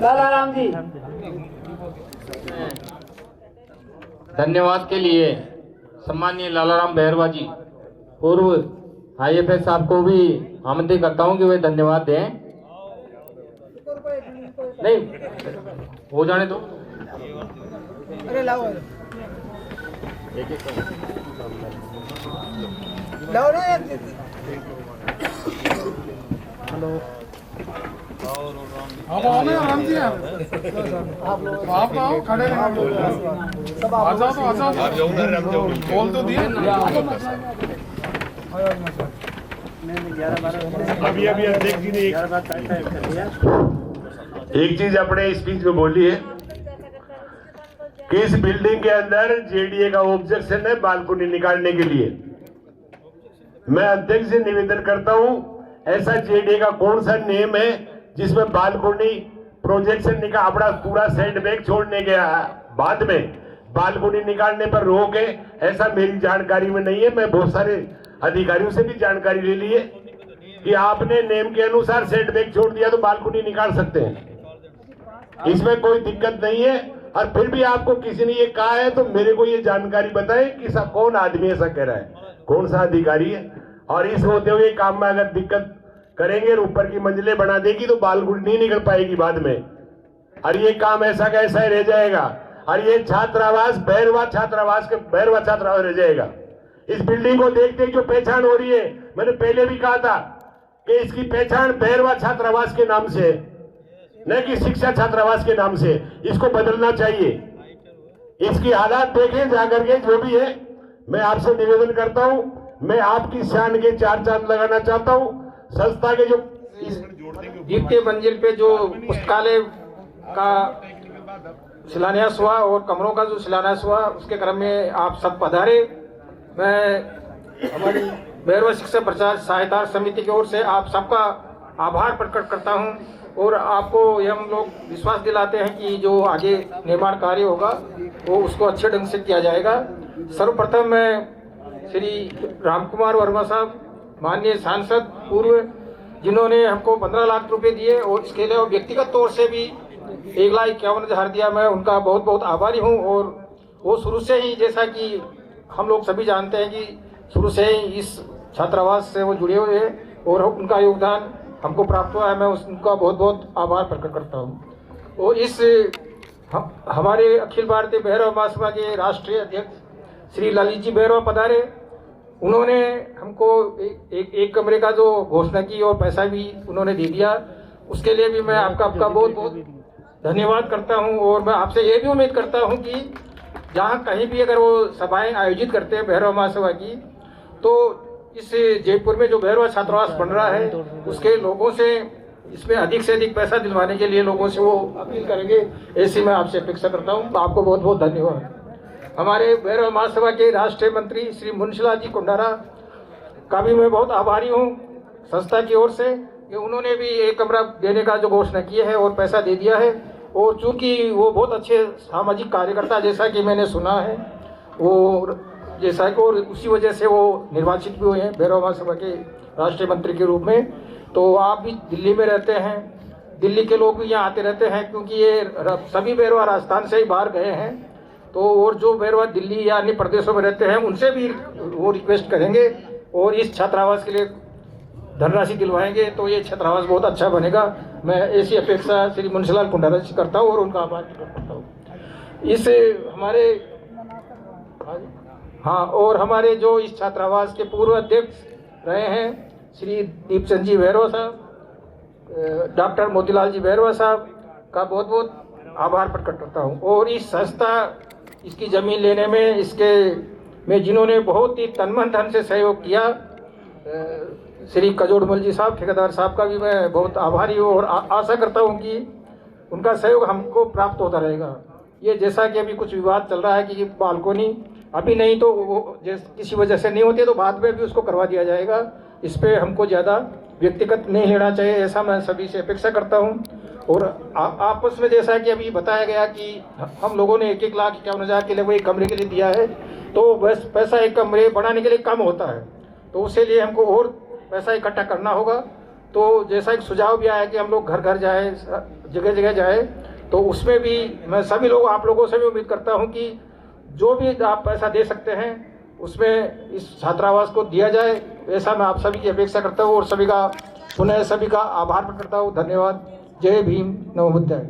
लाला राम जी धन्यवाद के लिए सम्मानीय लालाराम बैरवा जी पूर्व IFS साहब को भी आमंत्रित करता हूं कि वे धन्यवाद दें। नहीं हो जाने दो, अरे लाओ लाओ ना यार। हेलो आप आओ ना राम जी, आप आओ, खड़े रहो आप लोग। आ जाओ, तो आ जाओ, बोल तो दिया। अभी अध्यक्ष जी ने एक चीज अपने स्पीच में बोली है कि इस बिल्डिंग के अंदर जेडीए का ऑब्जेक्शन है बालकनी निकालने के लिए। मैं अध्यक्ष से निवेदन करता हूं, ऐसा जेडीए का कौन सा नियम है जिसमें बालकनी प्रोजेक्शन निकाल अपना पूरा सेटबैक छोड़ने के बाद में बालकनी निकालने पर रोक है? ऐसा मेरी जानकारी में नहीं है। मैं बहुत सारे अधिकारियों से भी जानकारी ले ली है। कि आपने नेम के अनुसार सेट बैक छोड़ दिया तो बालकुनी निकाल सकते हैं, इसमें कोई दिक्कत नहीं है। और फिर भी आपको किसी ने ये कहा है तो मेरे को ये जानकारी बताएं कि कौन आदमी ऐसा कह रहा है, कौन सा अधिकारी है। और इस होते हुए काम में अगर दिक्कत करेंगे और ऊपर की मंजिलें बना देगी तो बालकुनी नहीं निकल पाएगी बाद में, और ये काम ऐसा का ऐसा ही रह जाएगा। और ये छात्रावास भैरवा छात्रावास रह जाएगा। इस बिल्डिंग को देखते जो पहचान हो रही है, मैंने पहले भी कहा था कि इसकी पहचान भैरवा छात्रावास के नाम से, न कि शिक्षा छात्रावास के नाम से, इसको बदलना चाहिए। इसकी हालात देखें जाकर के, जो भी है। मैं आपसे निवेदन करता हूं, मैं आपकी शान के 4 चांद लगाना चाहता हूं। संस्था के जो द्वितीय मंजिल पे जो पुस्तकालय का शिलान्यास हुआ और कमरों का जो शिलान्यास हुआ, उसके क्रम में आप सब पधारे। मैं हमारी भैरवा शिक्षा प्रचार सहायता समिति की ओर से आप सबका आभार प्रकट करता हूं और आपको ये हम लोग विश्वास दिलाते हैं कि जो आगे निर्माण कार्य होगा वो उसको अच्छे ढंग से किया जाएगा। सर्वप्रथम मैं श्री रामकुमार वर्मा साहब, माननीय सांसद पूर्व, जिन्होंने हमको 15 लाख रुपए दिए और इसके लिए व्यक्तिगत तौर से भी 1,51,000 दिया, मैं उनका बहुत बहुत आभारी हूं। और वो शुरू से ही, जैसा कि हम लोग सभी जानते हैं कि शुरू से ही इस छात्रावास से वो जुड़े हुए हैं और उनका योगदान हमको प्राप्त हुआ है, मैं उनका बहुत बहुत आभार प्रकट करता हूँ। और इस हमारे अखिल भारतीय भैरव महासभा के राष्ट्रीय अध्यक्ष श्री ललित जी भैरवा पधारे। उन्होंने हमको एक कमरे का जो घोषणा की और पैसा भी उन्होंने दे दिया, उसके लिए भी मैं आपका बहुत बहुत धन्यवाद करता हूं। और मैं आपसे ये भी उम्मीद करता हूं कि जहां कहीं भी अगर वो सभाएं आयोजित करते हैं भैरव महासभा की, तो इस जयपुर में जो भैरवा छात्रावास बन रहा है उसके लोगों से इसमें अधिक से अधिक पैसा दिलवाने के लिए लोगों से वो अपील करेंगे, ऐसी मैं आपसे अपेक्षा करता हूँ। आपको बहुत बहुत धन्यवाद। हमारे भैरव महासभा के राष्ट्रीय मंत्री श्री मुंशीलाल जी कुंडारा का भी मैं बहुत आभारी हूँ संस्था की ओर से, कि उन्होंने भी एक कमरा देने का जो घोषणा की है और पैसा दे दिया है। और चूंकि वो बहुत अच्छे सामाजिक कार्यकर्ता, जैसा कि मैंने सुना है, वो जैसा कि और उसी वजह से वो निर्वाचित भी हुए हैं भैरव महासभा के राष्ट्रीय मंत्री के रूप में। तो आप भी दिल्ली में रहते हैं, दिल्ली के लोग भी यहाँ आते रहते हैं, क्योंकि ये सभी भैरवा राजस्थान से ही बाहर गए हैं। तो और जो भैरवा दिल्ली या अन्य प्रदेशों में रहते हैं उनसे भी वो रिक्वेस्ट करेंगे और इस छात्रावास के लिए धनराशि दिलवाएंगे, तो ये छात्रावास बहुत अच्छा बनेगा। मैं ऐसी अपेक्षा श्री मुंशीलाल कुंडारा से करता हूँ और उनका आभार प्रकट करता हूँ। इस हमारे और हमारे जो इस छात्रावास के पूर्व अध्यक्ष रहे हैं श्री दीपचंद जी भैरवा साहब, डॉक्टर मोतीलाल जी भैरवा साहब का बहुत बहुत आभार प्रकट करता हूँ। और इस संस्था, इसकी ज़मीन लेने में, इसके में जिन्होंने बहुत ही तन धन से सहयोग किया, श्री कजोड़मल जी साहब, ठेकेदार साहब का भी मैं बहुत आभारी हूँ और आशा करता हूँ कि उनका सहयोग हमको प्राप्त होता रहेगा। ये जैसा कि अभी कुछ विवाद चल रहा है कि बालकोनी अभी नहीं तो वो किसी वजह से नहीं होती है तो बाद में भी उसको करवा दिया जाएगा, इस पर हमको ज़्यादा व्यक्तिगत नहीं लेना चाहिए, ऐसा मैं सभी से अपेक्षा करता हूँ। और आपस में जैसा कि अभी बताया गया कि हम लोगों ने 1,51,000 के लिए वो एक कमरे के लिए दिया है, तो बस पैसा एक कमरे बनाने के लिए कम होता है, तो उसके लिए हमको और पैसा इकट्ठा करना होगा। तो जैसा एक सुझाव भी आया कि हम लोग घर घर जाए, जगह जगह जाए, तो उसमें भी मैं सभी लोग, आप लोगों से भी उम्मीद करता हूँ कि जो भी आप पैसा दे सकते हैं उसमें इस छात्रावास को दिया जाए, ऐसा मैं आप सभी की अपेक्षा करता हूँ और सभी का पुनः सभी का आभार प्रकट करता हूँ। धन्यवाद। जय भीम, नमो बुद्धाय।